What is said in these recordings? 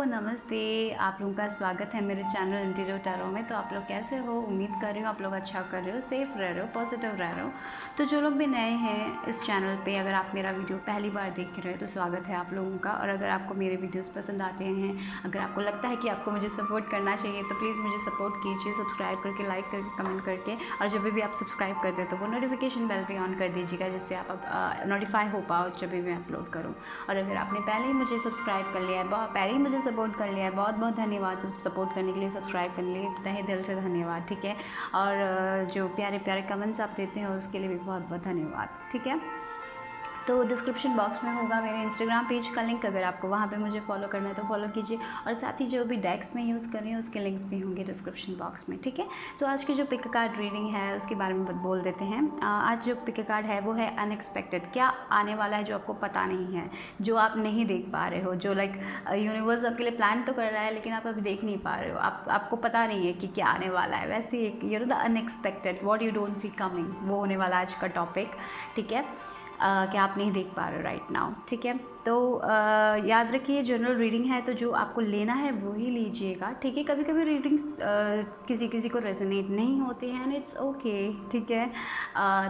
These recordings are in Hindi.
नमस्ते। आप लोगों का स्वागत है मेरे चैनल इंटीरियर टैरो में। तो आप लोग कैसे हो? उम्मीद कर रही हूँ आप लोग अच्छा कर रहे हो, सेफ़ रह रहे हो, पॉजिटिव रह रहे हो। तो जो लोग भी नए हैं इस चैनल पे, अगर आप मेरा वीडियो पहली बार देख रहे हो तो स्वागत है आप लोगों का। और अगर आपको मेरे वीडियोस पसंद आते हैं, अगर आपको लगता है कि आपको मुझे सपोर्ट करना चाहिए तो प्लीज़ मुझे सपोर्ट कीजिए, सब्सक्राइब करके, लाइक करके, कमेंट करके। और जब भी आप सब्सक्राइब करते हो तो वो नोटिफिकेशन बेल भी ऑन कर दीजिएगा, जिससे आप नोटिफाई हो पाओ जब भी मैं अपलोड करूँ। और अगर आपने पहले ही मुझे सब्सक्राइब कर लिया है, पहले ही मुझे सपोर्ट कर लिया है, बहुत बहुत धन्यवाद सपोर्ट करने के लिए, सब्सक्राइब करने के लिए तहे दिल से धन्यवाद, ठीक है। और जो प्यारे प्यारे कमेंट्स आप देते हैं उसके लिए भी बहुत बहुत धन्यवाद, ठीक है। तो डिस्क्रिप्शन बॉक्स में होगा मेरे इंस्टाग्राम पेज का लिंक, अगर आपको वहाँ पे मुझे फॉलो करना है तो फॉलो कीजिए। और साथ ही जो भी डेक्स में यूज़ कर रही हूँ उसके लिंक्स भी होंगे डिस्क्रिप्शन बॉक्स में, ठीक है। तो आज की जो पिक कार्ड रीडिंग है उसके बारे में बोल देते हैं। आज जो पिक कार्ड है वो है अनएक्सपेक्टेड। क्या आने वाला है जो आपको पता नहीं है, जो आप नहीं देख पा रहे हो, जो लाइक यूनिवर्स आपके लिए प्लान तो कर रहा है लेकिन आप अभी देख नहीं पा रहे हो, आपको पता नहीं है कि क्या आने वाला है। वैसे एक the unexpected, what you don't see coming, वो होने वाला आज का टॉपिक, ठीक है। कि आप नहीं देख पा रहे हो राइट नाउ, ठीक है। तो याद रखिए जनरल रीडिंग है तो जो आपको लेना है वो ही लीजिएगा, ठीक है। कभी कभी रीडिंग्स किसी किसी को रेजोनेट नहीं होती हैं एंड इट्स ओके, ठीक है।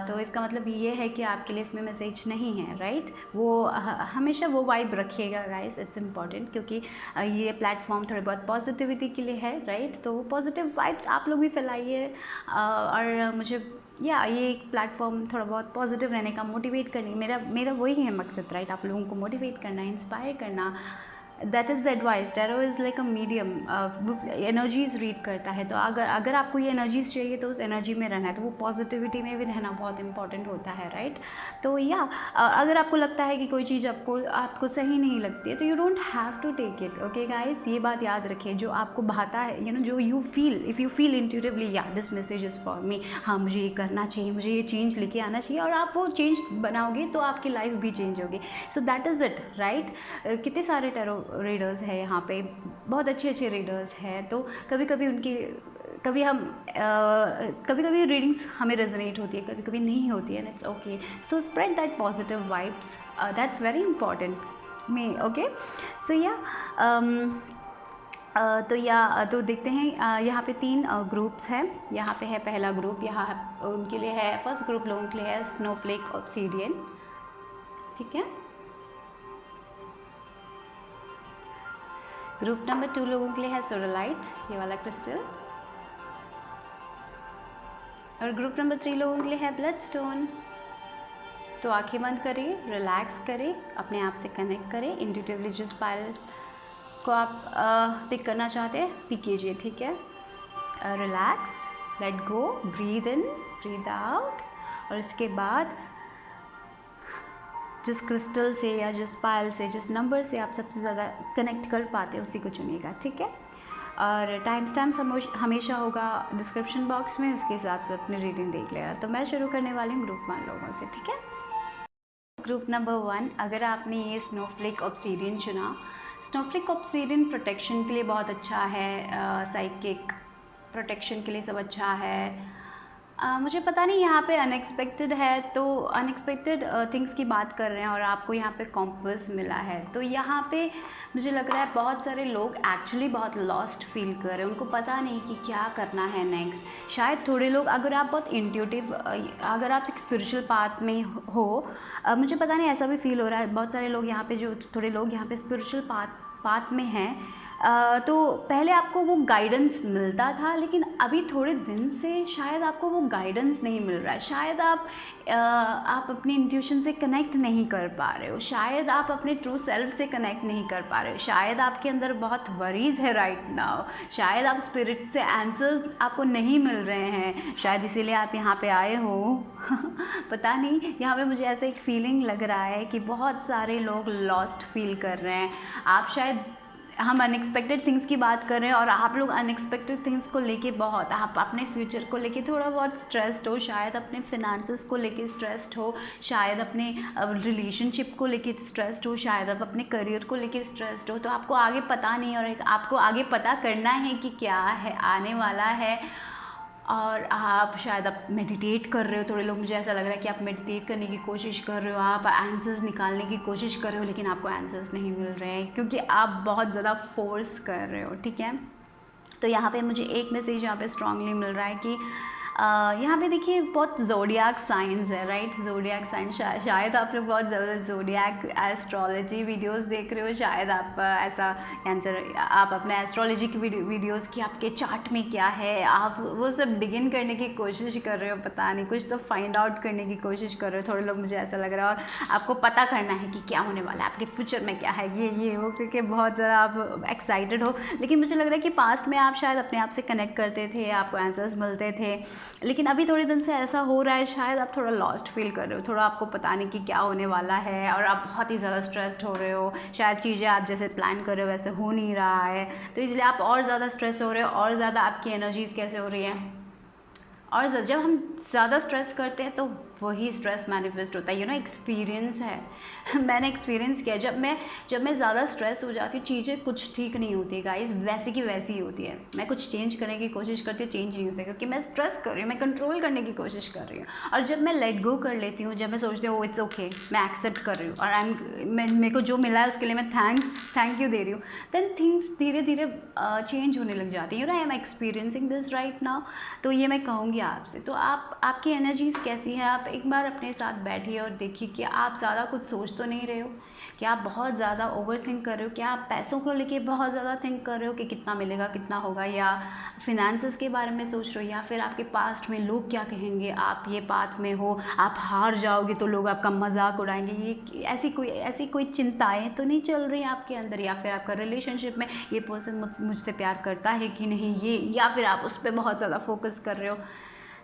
तो इसका मतलब ये है कि आपके लिए इसमें मैसेज नहीं है, राइट। वो हमेशा वो वाइब रखिएगा गाइस, इट्स इम्पॉर्टेंट, क्योंकि ये प्लेटफॉर्म थोड़ी बहुत पॉजिटिविटी के लिए है, राइट। तो पॉजिटिव वाइब्स आप लोग भी फैलाइए। और मुझे ये एक प्लेटफॉर्म थोड़ा बहुत पॉजिटिव रहने का, मोटिवेट करने, मेरा वही है मकसद, राइट। आप लोगों को मोटिवेट करना, इंस्पायर करना, that is the advice. Tarot is like a medium, energies read करता है। तो अगर आपको ये एनर्जीज चाहिए तो उस एनर्जी में रहना है, तो वो पॉजिटिविटी में भी रहना बहुत इंपॉर्टेंट होता है, राइट। तो अगर आपको लगता है कि कोई चीज़ आपको सही नहीं लगती है तो you don't have to take it, okay guys. ये बात याद रखिए, जो आपको भाता है, जो you feel, if you feel intuitively this message is for me, हाँ मुझे ये करना चाहिए, मुझे ये चेंज लेके आना चाहिए, और आप वो चेंज बनाओगे तो आपकी लाइफ भी चेंज होगी। So that is it, right. कितने सारे टैरो रीडर्स हैं यहाँ पे, बहुत अच्छे अच्छे रीडर्स हैं। तो कभी कभी कभी कभी रीडिंग्स हमें रेजोनेट होती है, कभी कभी नहीं होती है, it's okay. So spread that positive vibes, that's very important me, okay. So तो देखते हैं, यहाँ पे 3 ग्रुप्स हैं। यहाँ पे है पहला ग्रुप, यहाँ उनके लिए है, फर्स्ट ग्रुप लोगों के लिए है स्नोफ्लेक ऑब्सीडियन, ठीक है। ग्रुप नंबर 2 लोगों के लिए है सोरोलाइट, ये वाला क्रिस्टल। और ग्रुप नंबर 3 लोगों के लिए है ब्लड स्टोन। तो आंखें बंद करिए, रिलैक्स करें, अपने आप से कनेक्ट करें, इंट्यूटिवली जिस पायल को आप पिक करना चाहते हैं पिक कीजिए, ठीक है। Relax, let go, breathe in, breathe out. और इसके बाद जिस क्रिस्टल से या जिस पायल से, जिस नंबर से आप सबसे ज़्यादा कनेक्ट कर पाते हैं उसी को चुनिएगा, ठीक है। और टाइम स्टैम्प हमेशा होगा डिस्क्रिप्शन बॉक्स में, उसके हिसाब से अपनी रीडिंग देख लेगा। तो मैं शुरू करने वाली हूँ ग्रुप 1 लोगों से, ठीक है। ग्रुप नंबर 1, अगर आपने ये स्नोफ्लेक ऑब्सीडियन चुना, स्नोफ्लेक ऑब्सीडियन प्रोटेक्शन के लिए बहुत अच्छा है, साइकिक प्रोटेक्शन के लिए सब अच्छा है। मुझे पता नहीं, यहाँ पे अनएक्सपेक्टेड है, तो अनएक्सपेक्टेड थिंग्स की बात कर रहे हैं और आपको यहाँ पे कॉम्पस मिला है। तो यहाँ पे मुझे लग रहा है बहुत सारे लोग एक्चुअली बहुत लॉस्ट फील कर रहे हैं, उनको पता नहीं कि क्या करना है नेक्स्ट। शायद थोड़े लोग, अगर आप बहुत इंट्यूटिव, अगर आप एक स्पिरिचुअल पाथ में हो, मुझे पता नहीं ऐसा भी फील हो रहा है, बहुत सारे लोग यहाँ पे, जो थोड़े लोग यहाँ पे स्पिरिचुअल पाथ में हैं, तो पहले आपको वो गाइडेंस मिलता था, लेकिन अभी थोड़े दिन से शायद आपको वो गाइडेंस नहीं मिल रहा है। शायद आप अपनी इंट्यूशन से कनेक्ट नहीं कर पा रहे हो, शायद आप अपने ट्रू सेल्फ से कनेक्ट नहीं कर पा रहे हो, शायद आपके अंदर बहुत वरीज है राइट नाउ, शायद आप स्पिरिट से आंसर्स आपको नहीं मिल रहे हैं, शायद इसीलिए आप यहाँ पे आए हो। पता नहीं, यहाँ पे मुझे ऐसा एक फीलिंग लग रहा है कि बहुत सारे लोग लॉस्ट फील कर रहे हैं। आप शायद, हम अनएक्सपेक्टेड थिंग्स की बात कर रहे हैं और आप लोग अनएक्सपेक्टेड थिंग्स को लेके बहुत, आप अपने फ्यूचर को लेके थोड़ा बहुत स्ट्रेस्ड हो, शायद अपने फिनेंसेस को लेके स्ट्रेस्ड हो, शायद अपने रिलेशनशिप को लेके स्ट्रेस्ड हो, शायद आप अपने करियर को लेके स्ट्रेस्ड हो। तो आपको आगे पता नहीं, और आपको आगे पता करना है कि क्या है आने वाला है। और आप शायद आप मेडिटेट कर रहे हो, थोड़े लोग, मुझे ऐसा लग रहा है कि आप मेडिटेट करने की कोशिश कर रहे हो, आप आंसर्स निकालने की कोशिश कर रहे हो, लेकिन आपको आंसर्स नहीं मिल रहे हैं क्योंकि आप बहुत ज़्यादा फोर्स कर रहे हो, ठीक है। तो यहाँ पे मुझे एक मैसेज यहाँ पे स्ट्रांगली मिल रहा है कि यहाँ पे देखिए बहुत ज़ोडिएक साइंस है, राइट। ज़ोडिएक साइंस, शायद आप लोग बहुत ज़्यादा ज़ोडिएक एस्ट्रोलॉजी वीडियोस देख रहे हो, शायद आप ऐसा आंसर, आप अपने एस्ट्रोलॉजी की वीडियोस की आपके चार्ट में क्या है, आप वो सब डिगिन करने की कोशिश कर रहे हो, पता नहीं कुछ तो फाइंड आउट करने की कोशिश कर रहे हो थोड़े लोग, मुझे ऐसा लग रहा है। और आपको पता करना है कि क्या होने वाला है, आपके फ्यूचर में क्या है, ये वो, क्योंकि बहुत ज़्यादा आप एक्साइटेड हो। लेकिन मुझे लग रहा है कि पास्ट में आप शायद अपने आप से कनेक्ट करते थे, आपको आंसर्स मिलते थे, लेकिन अभी थोड़े दिन से ऐसा हो रहा है शायद आप थोड़ा लॉस्ट फील कर रहे हो, थोड़ा आपको पता नहीं कि क्या होने वाला है, और आप बहुत ही ज़्यादा स्ट्रेस्ड हो रहे हो, शायद चीज़ें आप जैसे प्लान कर रहे हो वैसे हो नहीं रहा है, तो इसलिए आप और ज़्यादा स्ट्रेस हो रहे हो, और ज़्यादा आपकी एनर्जीज़ कैसे हो रही है। और जब हम ज़्यादा स्ट्रेस करते हैं तो वही स्ट्रेस मैनिफेस्ट होता है, यू नो, एक्सपीरियंस है। मैंने एक्सपीरियंस किया, जब मैं ज़्यादा स्ट्रेस हो जाती हूँ, चीज़ें कुछ ठीक नहीं होती गाइस, वैसी की वैसी ही होती है। मैं कुछ चेंज करने की कोशिश करती हूँ, चेंज नहीं होता, क्योंकि मैं स्ट्रेस कर रही हूँ, मैं कंट्रोल करने की कोशिश कर रही हूँ। और जब मैं लेट गो कर लेती हूँ, जब मैं सोचती हूँ इट्स ओके, मैं एक्सेप्ट कर रही हूँ, और मेरे को जो मिला है उसके लिए मैं थैंक यू दे रही हूँ, देन थिंग्स धीरे धीरे चेंज होने लग जाती है। You know, I am experiencing this right now. तो ये मैं कहूँगी आपसे, तो आपकी एनर्जीज कैसी है, आप एक बार अपने साथ बैठिए और देखिए कि आप ज़्यादा कुछ सोच तो नहीं रहे हो, क्या आप बहुत ज़्यादा ओवर थिंक कर रहे हो, क्या आप पैसों को लेके बहुत ज़्यादा थिंक कर रहे हो कि कितना मिलेगा कितना होगा, या फिनेंसेस के बारे में सोच रहे हो, या फिर आपके पास्ट में लोग क्या कहेंगे, आप ये पाथ में हो, आप हार जाओगे तो लोग आपका मजाक उड़ाएंगे, ये ऐसी कोई चिंताएं तो नहीं चल रही आपके अंदर, या फिर आपका रिलेशनशिप में ये पर्सन मुझसे प्यार करता है कि नहीं, ये, या फिर आप उस पर बहुत ज़्यादा फोकस कर रहे हो।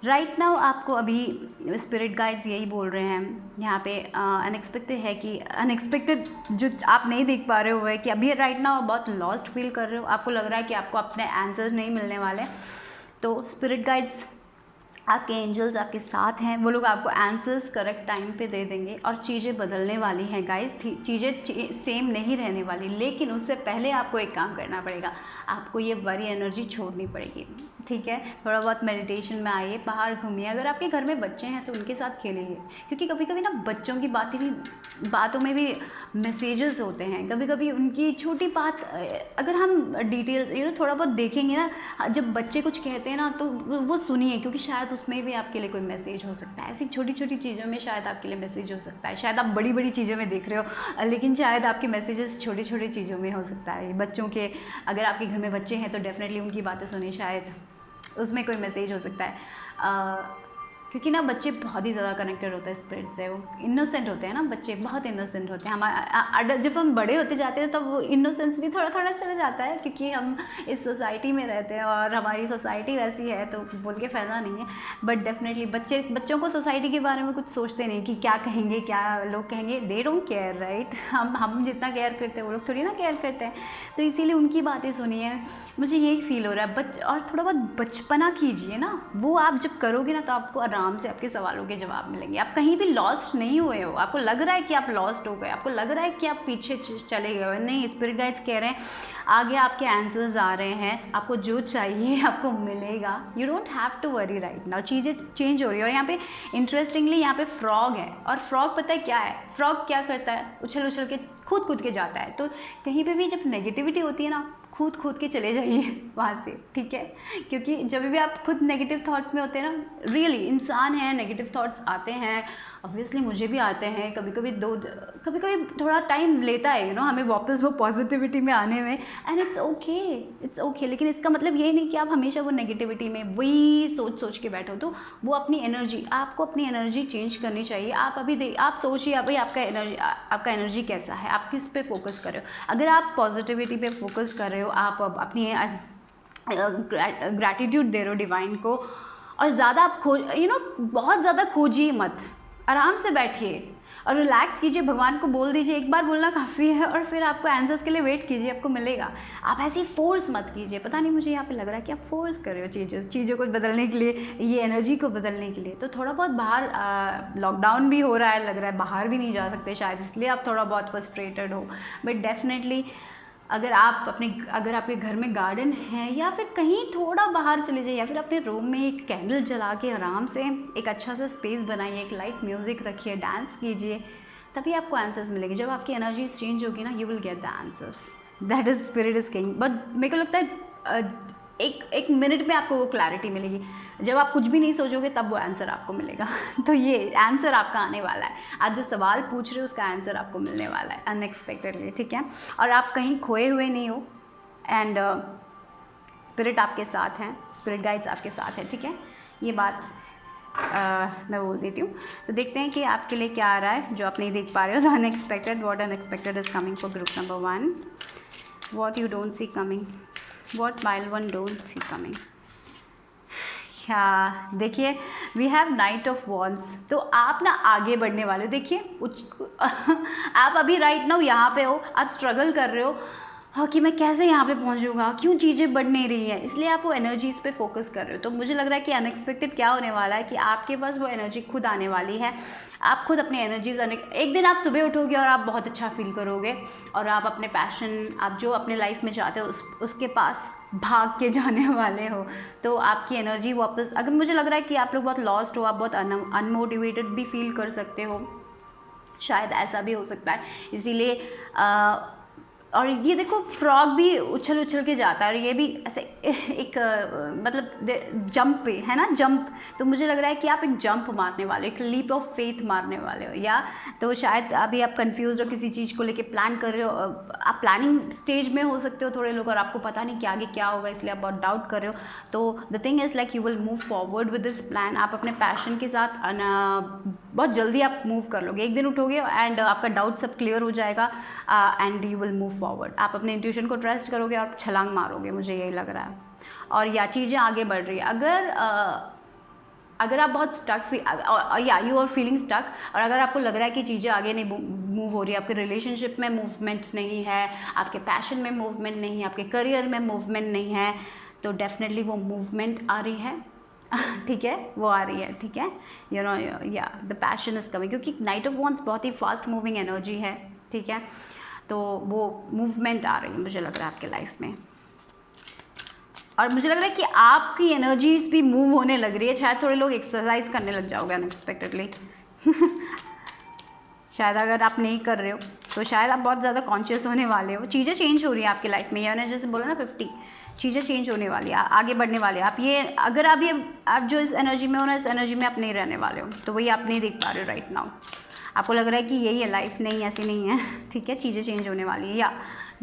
राइट नाउ आपको अभी स्पिरिट गाइड्स यही बोल रहे हैं यहाँ पे, अनएक्सपेक्टेड है कि अनएक्सपेक्टेड जो आप नहीं देख पा रहे हो है कि अभी राइट नाउ बहुत लॉस्ट फील कर रहे हो, आपको लग रहा है कि आपको अपने आंसर्स नहीं मिलने वाले, तो स्पिरिट गाइड्स, आपके एंजल्स आपके साथ हैं, वो लोग आपको आंसर्स करेक्ट टाइम पे दे देंगे, और चीज़ें बदलने वाली हैं गाइस, चीज़ें सेम नहीं रहने वाली, लेकिन उससे पहले आपको एक काम करना पड़ेगा, आपको ये वरी एनर्जी छोड़नी पड़ेगी, ठीक है। थोड़ा बहुत मेडिटेशन में आइए, बाहर घूमिए, अगर आपके घर में बच्चे हैं तो उनके साथ खेलिए, क्योंकि कभी कभी ना बच्चों की बातों में भी मैसेजेस होते हैं, कभी कभी उनकी छोटी बात अगर हम डिटेल्स थोड़ा बहुत देखेंगे ना, जब बच्चे कुछ कहते हैं ना तो वो सुनिए, क्योंकि शायद उसमें भी आपके लिए कोई मैसेज हो सकता है, ऐसी छोटी छोटी चीज़ों में शायद आपके लिए मैसेज हो सकता है, शायद आप बड़ी बड़ी चीज़ों में देख रहे हो, लेकिन शायद आपके मैसेजेस छोटी छोटी चीज़ों में हो सकता है। बच्चों के, अगर आपके घर में बच्चे हैं तो डेफिनेटली उनकी बातें सुनिए, शायद उसमें कोई मैसेज हो सकता है, क्योंकि ना बच्चे बहुत ही ज़्यादा कनेक्टेड होते हैं स्पिरिट से, वो इनोसेंट होते हैं ना, बच्चे बहुत इनोसेंट होते हैं। हमारा जब हम बड़े होते जाते हैं तब वो इनोसेंस भी थोड़ा थोड़ा चला जाता है, क्योंकि हम इस सोसाइटी में रहते हैं और हमारी सोसाइटी वैसी है, तो बोल के फ़ायदा नहीं है। बट डेफिनेटली बच्चों को सोसाइटी के बारे में कुछ सोचते नहीं कि क्या कहेंगे, क्या लोग कहेंगे, दे डोंट केयर, राइट। हम जितना केयर करते हैं वो लोग थोड़ी ना केयर करते हैं, तो इसीलिए उनकी बातें सुनिए, मुझे यही फील हो रहा है। और थोड़ा बहुत बचपना कीजिए ना, वो आप जब करोगे ना तो आपको आराम से आपके सवालों के जवाब मिलेंगे, आप कहीं भी लॉस्ट नहीं हुए हो, आपको लग रहा है कि आप लॉस्ट हो गए, आपको लग रहा है कि आप पीछे चले गए हो, नहीं, स्पिरिट गाइड्स कह रहे हैं आगे आपके आंसर्स आ रहे हैं, आपको जो चाहिए आपको मिलेगा, you don't have to worry right now, चीज़ें चेंज हो रही है। और यहाँ पे इंटरेस्टिंगली यहाँ पे फ्रॉग है, और फ्रॉग पता है क्या है, फ्रॉग क्या करता है, उछल उछल के कूद के जाता है, तो कहीं पे भी जब नेगेटिविटी होती है ना, कूद के चले जाइए वहाँ से, ठीक है, क्योंकि जब भी आप खुद नेगेटिव थॉट्स में होते हैं ना, रियली इंसान है, नेगेटिव थॉट्स आते हैं, ऑब्वियसली मुझे भी आते हैं, कभी कभी थोड़ा टाइम लेता है हमें वापस वो पॉजिटिविटी में आने में, एंड इट्स ओके, लेकिन इसका मतलब ये नहीं कि आप हमेशा वो नेगेटिविटी में वही सोच के बैठो, तो वो अपनी एनर्जी, आपको अपनी एनर्जी चेंज करनी चाहिए। आप अभी आप सोचिए भाई आपका एनर्जी कैसा है, आप किस पे फोकस कर रहे हो, अगर आप पॉजिटिविटी पे फोकस कर रहे हो, आप अपनी ग्रैटिट्यूड दे रहे हो डिवाइन को, और ज़्यादा आप बहुत ज़्यादा खोजिए मत, आराम से बैठिए और रिलैक्स कीजिए, भगवान को बोल दीजिए, एक बार बोलना काफ़ी है, और फिर आपको आंसर्स के लिए वेट कीजिए, आपको मिलेगा। आप ऐसी फोर्स मत कीजिए, पता नहीं मुझे यहाँ पे लग रहा है कि आप फोर्स कर रहे हो चीज़ों को बदलने के लिए, ये एनर्जी को बदलने के लिए। तो थोड़ा बहुत बाहर लॉकडाउन भी हो रहा है, लग रहा है बाहर भी नहीं जा सकते शायद, इसलिए आप थोड़ा बहुत फ्रस्ट्रेटेड हो, बट डेफिनेटली अगर आपके घर में गार्डन है या फिर कहीं थोड़ा बाहर चले जाइए या फिर अपने रूम में एक कैंडल जला के आराम से एक अच्छा सा स्पेस बनाइए, एक लाइट म्यूज़िक रखिए, डांस कीजिए, तभी आपको आंसर्स मिलेंगे। जब आपकी एनर्जी चेंज होगी ना, you will get the answers. That is spirit is king. But मेरे को लगता है एक मिनट में आपको वो क्लैरिटी मिलेगी। जब आप कुछ भी नहीं सोचोगे तब वो आंसर आपको मिलेगा। तो ये आंसर आपका आने वाला है। आज जो सवाल पूछ रहे हो उसका आंसर आपको मिलने वाला है अनएक्सपेक्टेडली, ठीक है। और आप कहीं खोए हुए नहीं हो, एंड स्पिरिट आपके साथ हैं, स्पिरिट गाइड्स आपके साथ हैं, ठीक है। ये बात मैं बोल देती हूँ। तो देखते हैं कि आपके लिए क्या आ रहा है जो आप नहीं देख पा रहे हो। तो unexpected, what unexpected is coming for group number 1, what you don't see coming, what mile one don't see coming. हाँ, देखिए we have knight of wands. तो आप ना आगे बढ़ने वाले हो। देखिए आप अभी राइट नाउ यहाँ पे हो, आप स्ट्रगल कर रहे हो, हाँ, कि मैं कैसे यहाँ पे पहुँचूँगा, क्यों चीज़ें बढ़ नहीं रही हैं, इसलिए आप वो एनर्जीज़ पे फोकस कर रहे हो। तो मुझे लग रहा है कि अनएक्सपेक्टेड क्या होने वाला है कि आपके पास वो एनर्जी खुद आने वाली है। आप खुद अपनी एनर्जीज एक दिन आप सुबह उठोगे और आप बहुत अच्छा फील करोगे, और आप अपने पैशन, आप जो अपने लाइफ में चाहते हो उसके पास भाग के जाने वाले हो। तो आपकी एनर्जी वापस, अगर मुझे लग रहा है कि आप लोग बहुत लॉस्ट हो, आप बहुत अनमोटिवेटेड भी फील कर सकते हो, शायद ऐसा भी हो सकता है। इसीलिए और ये देखो फ्रॉग भी उछल उछल के जाता है, और ये भी ऐसे एक मतलब जंप पे है ना, जंप। तो मुझे लग रहा है कि आप एक जंप मारने वाले हो, एक लीप ऑफ फेथ मारने वाले हो। या तो शायद अभी आप कंफ्यूज हो किसी चीज़ को लेके, प्लान कर रहे हो, आप प्लानिंग स्टेज में हो सकते हो थोड़े लोग, और आपको पता नहीं कि आगे क्या होगा, इसलिए आप बहुत डाउट कर रहे हो। तो the thing is like you will move forward with this plan. आप अपने पैशन के साथ बहुत जल्दी आप मूव कर लोगे। एक दिन उठोगे एंड आपका डाउट सब क्लियर हो जाएगा, and you will move forward. आप अपने इंट्यूशन को ट्रस्ट करोगे और छलांग मारोगे, मुझे यही लग रहा है। और या चीज़ें आगे बढ़ रही है। अगर आप बहुत स्टक या यू आर फीलिंग स्टक, और अगर आपको लग रहा है कि चीज़ें आगे नहीं मूव हो रही है, आपके रिलेशनशिप में मूवमेंट नहीं है, आपके पैशन में मूवमेंट नहीं है, आपके करियर में मूवमेंट नहीं है, तो डेफिनेटली वो मूवमेंट आ रही है। ठीक है, वो आ रही है, ठीक है। यू नो, या द पैशन इज कमिंग, क्योंकि नाइट ऑफ वॉन्ड्स बहुत ही फास्ट मूविंग एनर्जी है, ठीक है। तो वो मूवमेंट आ रही है मुझे लग रहा है आपके लाइफ में, और मुझे लग रहा है कि आपकी एनर्जीज भी मूव होने लग रही है। शायद थोड़े लोग एक्सरसाइज करने लग जाओगे अनएक्सपेक्टेडली। शायद अगर आप नहीं कर रहे हो तो शायद आप बहुत ज़्यादा कॉन्शियस होने वाले हो। चीज़ें चेंज हो रही है आपकी लाइफ में, यानी जैसे बोला ना 50 चीज़ें चेंज होने वाली है, आगे बढ़ने वाले हैं आप। ये अगर आप जो इस एनर्जी में हो ना, इस एनर्जी में आप नहीं रहने वाले हो, तो वही आप नहीं देख पा रहे हो राइट नाउ। आपको लग रहा है कि यही है लाइफ, नहीं ऐसी नहीं है, ठीक है। चीज़ें चेंज होने वाली है। या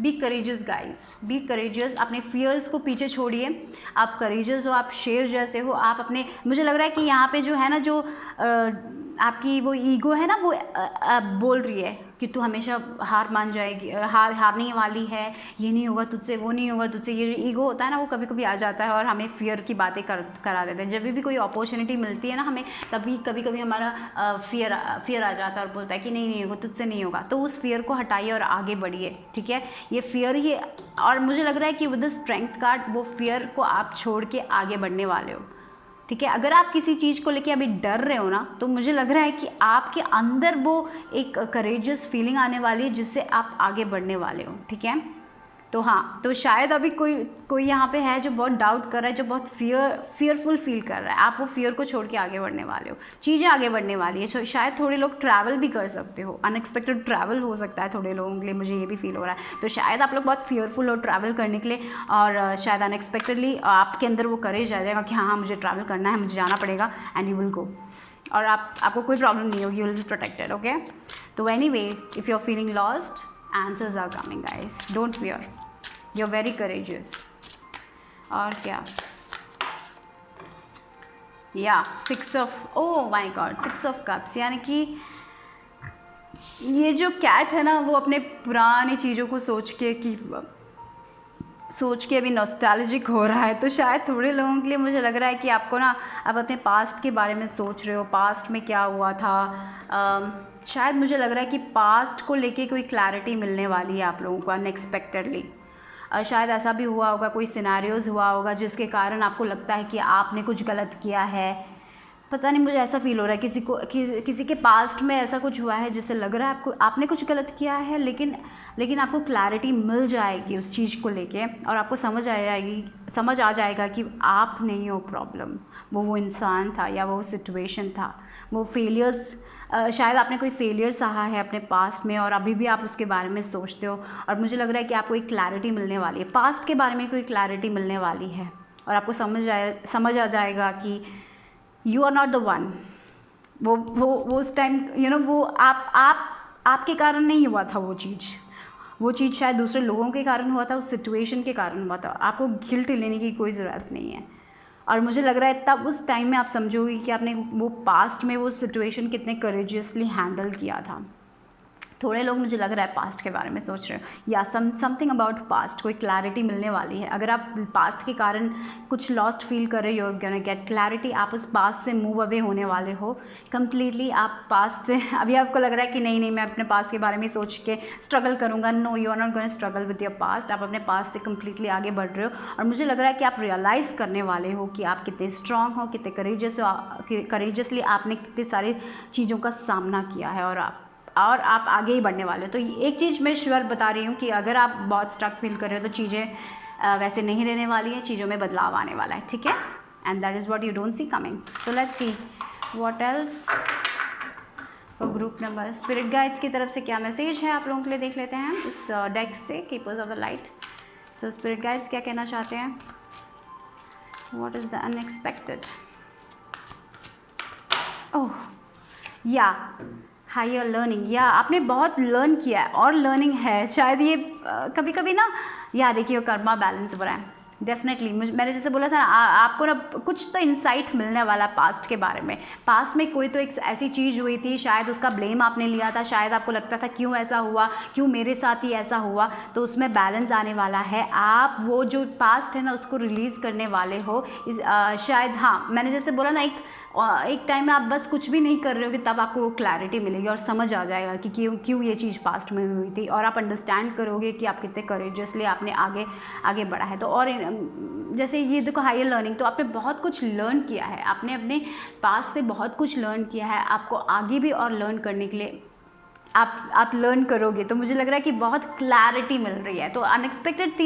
be courageous guys, be courageous. अपने फियर्स को पीछे छोड़िए, आप करेजियस हो, आप शेर जैसे हो। आप अपने, मुझे लग रहा है कि यहाँ पे जो है ना, जो आपकी वो ईगो है ना, वो बोल रही है कि तू हमेशा हार मान जाएगी, हारने वाली है, ये नहीं होगा तुझसे, वो नहीं होगा तुझसे। ये जो ईगो होता है ना, वो कभी कभी आ जाता है और हमें फियर की बातें करा देते हैं। जब भी कोई अपॉर्चुनिटी मिलती है ना हमें, तभी कभी कभी हमारा फियर आ जाता है और बोलता है कि नहीं होगा तुझसे, नहीं होगा। तो उस फियर को हटाइए और आगे बढ़िए, ठीक है। ये फियर ही, और मुझे लग रहा है कि विद द स्ट्रेंथ कार्ड वो फियर को आप छोड़ के आगे बढ़ने वाले हो, ठीक है। अगर आप किसी चीज़ को लेके अभी डर रहे हो ना, तो मुझे लग रहा है कि आपके अंदर वो एक करेजियस फीलिंग आने वाली है जिससे आप आगे बढ़ने वाले हो, ठीक है। तो हाँ, तो शायद अभी कोई यहाँ पे है जो बहुत डाउट कर रहा है, जो बहुत फियरफुल फील कर रहा है। आप वो फियर को छोड़ के आगे बढ़ने वाले हो, चीज़ें आगे बढ़ने वाली है। शायद थोड़े लोग ट्रैवल भी कर सकते हो, अनएक्सपेक्टेड ट्रैवल हो सकता है थोड़े लोगों के लिए, मुझे ये भी फील हो रहा है। तो शायद आप लोग बहुत फियरफुल हो ट्रैवल करने के लिए, और शायद अनएक्सपेक्टेडली आपके अंदर वो करेज आ जाएगा कि हाँ मुझे ट्रैवल करना है, मुझे जाना पड़ेगा, एंड यू विल गो। और आपको कोई प्रॉब्लम नहीं होगी, you will be protected, okay. तो anyway, if you are feeling lost, answers are coming guys, don't fear, you're very courageous। और क्या, या 6 of, oh my God, 6 of cups, यानी कि ये जो कैट है ना, वो अपने पुरानी चीज़ों को सोच के अभी नॉस्टैल्जिक हो रहा है। तो शायद थोड़े लोगों के लिए मुझे लग रहा है कि आपको ना, आप अपने पास्ट के बारे में सोच रहे हो, पास्ट में क्या हुआ था। शायद मुझे लग रहा है कि पास्ट को लेके कोई क्लैरिटी मिलने वाली है आप लोगों को अनएक्सपेक्टेडली। शायद ऐसा भी हुआ होगा, कोई सिनेरियोज़ हुआ होगा जिसके कारण आपको लगता है कि आपने कुछ गलत किया है, पता नहीं, मुझे ऐसा फील हो रहा है किसी के पास्ट में ऐसा कुछ हुआ है जिससे लग रहा है आपको आपने कुछ गलत किया है, लेकिन आपको क्लैरिटी मिल जाएगी उस चीज़ को लेके, और आपको समझ आ जाएगा कि आप नहीं हो प्रॉब्लम, वो इंसान था या वो सिचुएशन था, वो फेलियर्स, शायद आपने कोई फेलियर सहा है अपने पास्ट में और अभी भी आप उसके बारे में सोचते हो, और मुझे लग रहा है कि आपको एक क्लैरिटी मिलने वाली है, पास्ट के बारे में कोई क्लैरिटी मिलने वाली है, और आपको समझ आ जाएगा कि you are not the one. वो उस टाइम वो आपके कारण नहीं हुआ था वो चीज़ शायद दूसरे लोगों के कारण हुआ था, उस सिचुएशन के कारण हुआ था। आपको गिल्ट लेने की कोई ज़रूरत नहीं है, और मुझे लग रहा है तब उस टाइम में आप समझोगे कि आपने वो पास्ट में वो सिचुएशन कितने करेजियसली हैंडल किया था। थोड़े लोग मुझे लग रहा है पास्ट के बारे में सोच रहे हो, या समथिंग अबाउट पास्ट, कोई क्लैरिटी मिलने वाली है। अगर आप पास्ट के कारण कुछ लॉस्ट फील कर रहे हो, यू गोना गेट क्लैरिटी। आप उस पास्ट से मूव अवे होने वाले हो कम्प्लीटली। आप पास्ट से अभी आपको लग रहा है कि नहीं मैं अपने पास्ट के बारे में सोच के स्ट्रगल करूँगा, no, you are not gonna struggle with your past. आप अपने पास्ट से कम्प्लीटली आगे बढ़ रहे हो, और मुझे लग रहा है कि आप रियलाइज़ करने वाले हो कि आप कितने स्ट्रांग हो, कितने करेजियसली आपने कितनी सारी चीज़ों का सामना किया है, और आप आगे ही बढ़ने वाले हो। तो एक चीज़ मैं श्योर बता रही हूँ कि अगर आप बहुत स्टक फील कर रहे हो तो चीज़ें वैसे नहीं रहने वाली हैं, चीज़ों में बदलाव आने वाला है, ठीक है। And that is what you don't see coming. So let's see what else for group number. Spirit guides की तरफ से क्या मैसेज है आप लोगों के लिए देख लेते हैं इस डेक से, keepers of the light. So spirit guides क्या कहना चाहते हैं? What is the unexpected? Oh yeah higher learning, या आपने बहुत लर्न किया है और लर्निंग है शायद ये कभी कभी ना, या देखिए कर्मा बैलेंस हो रहा है डेफिनेटली। मैंने जैसे बोला था ना, आपको ना कुछ तो इंसाइट मिलने वाला पास्ट के बारे में। पास्ट में कोई तो एक ऐसी चीज़ हुई थी, शायद उसका ब्लेम आपने लिया था, शायद आपको लगता था क्यों ऐसा हुआ, क्यों मेरे साथ ही ऐसा हुआ, तो उसमें बैलेंस आने वाला है। आप वो जो पास्ट है ना उसको रिलीज़ करने वाले हो शायद। हाँ, मैंने जैसे बोला ना, एक टाइम में आप बस कुछ भी नहीं कर रहे हो कि तब आपको वो क्लैरिटी मिलेगी और समझ आ जाएगा कि क्यों ये चीज़ पास्ट में हुई थी, और आप अंडरस्टैंड करोगे कि आप कितने करेजियसली आपने आगे बढ़ा है। तो और जैसे ये देखो हायर लर्निंग, तो आपने बहुत कुछ लर्न किया है, आपने अपने पास्ट से बहुत कुछ लर्न किया है, आपको आगे भी और लर्न करने के लिए आप लर्न करोगे। तो मुझे लग रहा है कि बहुत क्लैरिटी मिल रही है। तो अनएक्सपेक्टेड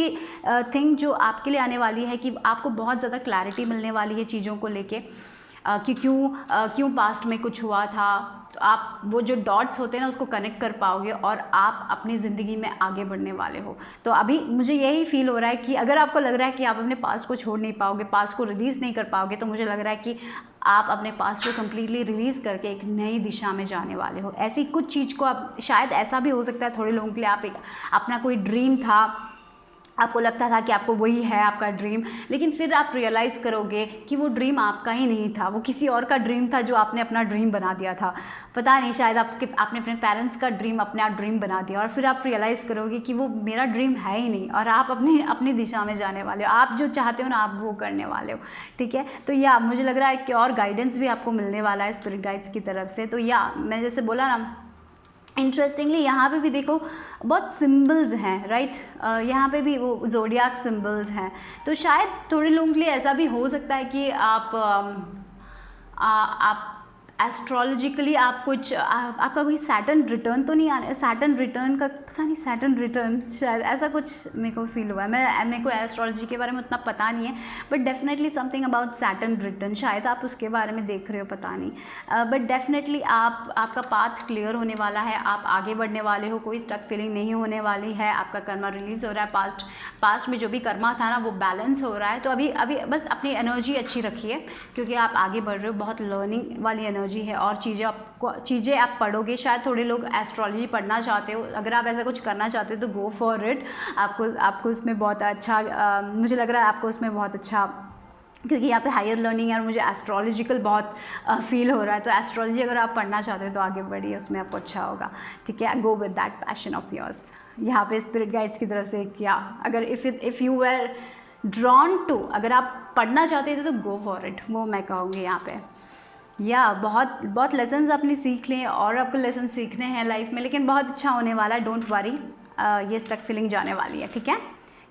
थिंग जो आपके लिए आने वाली है कि आपको बहुत ज़्यादा क्लैरिटी मिलने वाली है चीज़ों को लेके, कि क्यों पास्ट में कुछ हुआ था। तो आप वो जो डॉट्स होते हैं ना उसको कनेक्ट कर पाओगे, और आप अपनी ज़िंदगी में आगे बढ़ने वाले हो। तो अभी मुझे यही फील हो रहा है कि अगर आपको लग रहा है कि आप अपने पास्ट को छोड़ नहीं पाओगे, पास्ट को रिलीज़ नहीं कर पाओगे, तो मुझे लग रहा है कि आप अपने पास्ट को कम्प्लीटली रिलीज़ करके एक नई दिशा में जाने वाले हो। ऐसी कुछ चीज़ को आप, शायद ऐसा भी हो सकता है थोड़े लोगों के लिए, आप अपना कोई ड्रीम था, आपको लगता था कि आपको वही है आपका ड्रीम, लेकिन फिर आप रियलाइज़ करोगे कि वो ड्रीम आपका ही नहीं था, वो किसी और का ड्रीम था जो आपने अपना ड्रीम बना दिया था। पता नहीं, शायद आपने अपने पेरेंट्स का ड्रीम अपना ड्रीम बना दिया, और फिर आप रियलाइज़ करोगे कि वो मेरा ड्रीम है ही नहीं, और आप अपनी दिशा में जाने वाले हो। आप जो चाहते हो ना आप वो करने वाले हो, ठीक है। तो या मुझे लग रहा है कि और गाइडेंस भी आपको मिलने वाला है स्पिरिट गाइड्स की तरफ से। तो या मैं जैसे बोला ना, इंटरेस्टिंगली यहाँ पे भी देखो बहुत सिम्बल्स हैं, राइट। यहाँ पे भी वो ज़ोडियाक सिम्बल्स हैं। तो शायद थोड़े लोगों के लिए ऐसा भी हो सकता है कि आप एस्ट्रोलॉजिकली आप कुछ आपका कोई सैटर्न रिटर्न तो नहीं आने, सैटर्न रिटर्न का पता नहीं, सैटर्न रिटर्न शायद ऐसा कुछ मेरे को फील हुआ है। मेरे को एस्ट्रोलॉजी के बारे में उतना पता नहीं है, but definitely something about Saturn return, शायद आप उसके बारे में देख रहे हो, पता नहीं। बट डेफिनेटली आपका पाथ क्लियर होने वाला है, आप आगे बढ़ने वाले हो, कोई स्टक फीलिंग नहीं होने वाली है, आपका कर्मा रिलीज़ हो रहा है। पास्ट में जो भी कर्मा था ना वो बैलेंस हो रहा है। तो अभी बस अपनी एनर्जी अच्छी रखिए, क्योंकि आप आगे बढ़ रहे हो, बहुत लर्निंग वाली एनर्जी है, और चीज़ें आप पढ़ोगे। शायद थोड़े लोग एस्ट्रोलॉजी पढ़ना चाहते हो, अगर आप ऐसा कुछ करना चाहते हो तो गो फॉर इट। आपको उसमें बहुत अच्छा मुझे लग रहा है आपको उसमें बहुत अच्छा, क्योंकि यहाँ पे हायर लर्निंग है और मुझे एस्ट्रोलॉजिकल बहुत फील हो रहा है। तो एस्ट्रोलॉजी अगर आप पढ़ना चाहते हो तो आगे बढ़िए, उसमें आपको अच्छा होगा, ठीक है। Go with that passion of yours. यहाँ पे स्पिरिट गाइड्स की तरफ से क्या, अगर if you were drawn to, अगर आप पढ़ना चाहते थे तो गो फॉर इट, वो मैं कहूँगी यहाँ पे। या बहुत लेसन्स आपने सीख लिए, और आपको लेसन सीखने हैं लाइफ में, लेकिन बहुत अच्छा होने वाला है। डोंट वरी, ये स्टक फीलिंग जाने वाली है, ठीक है।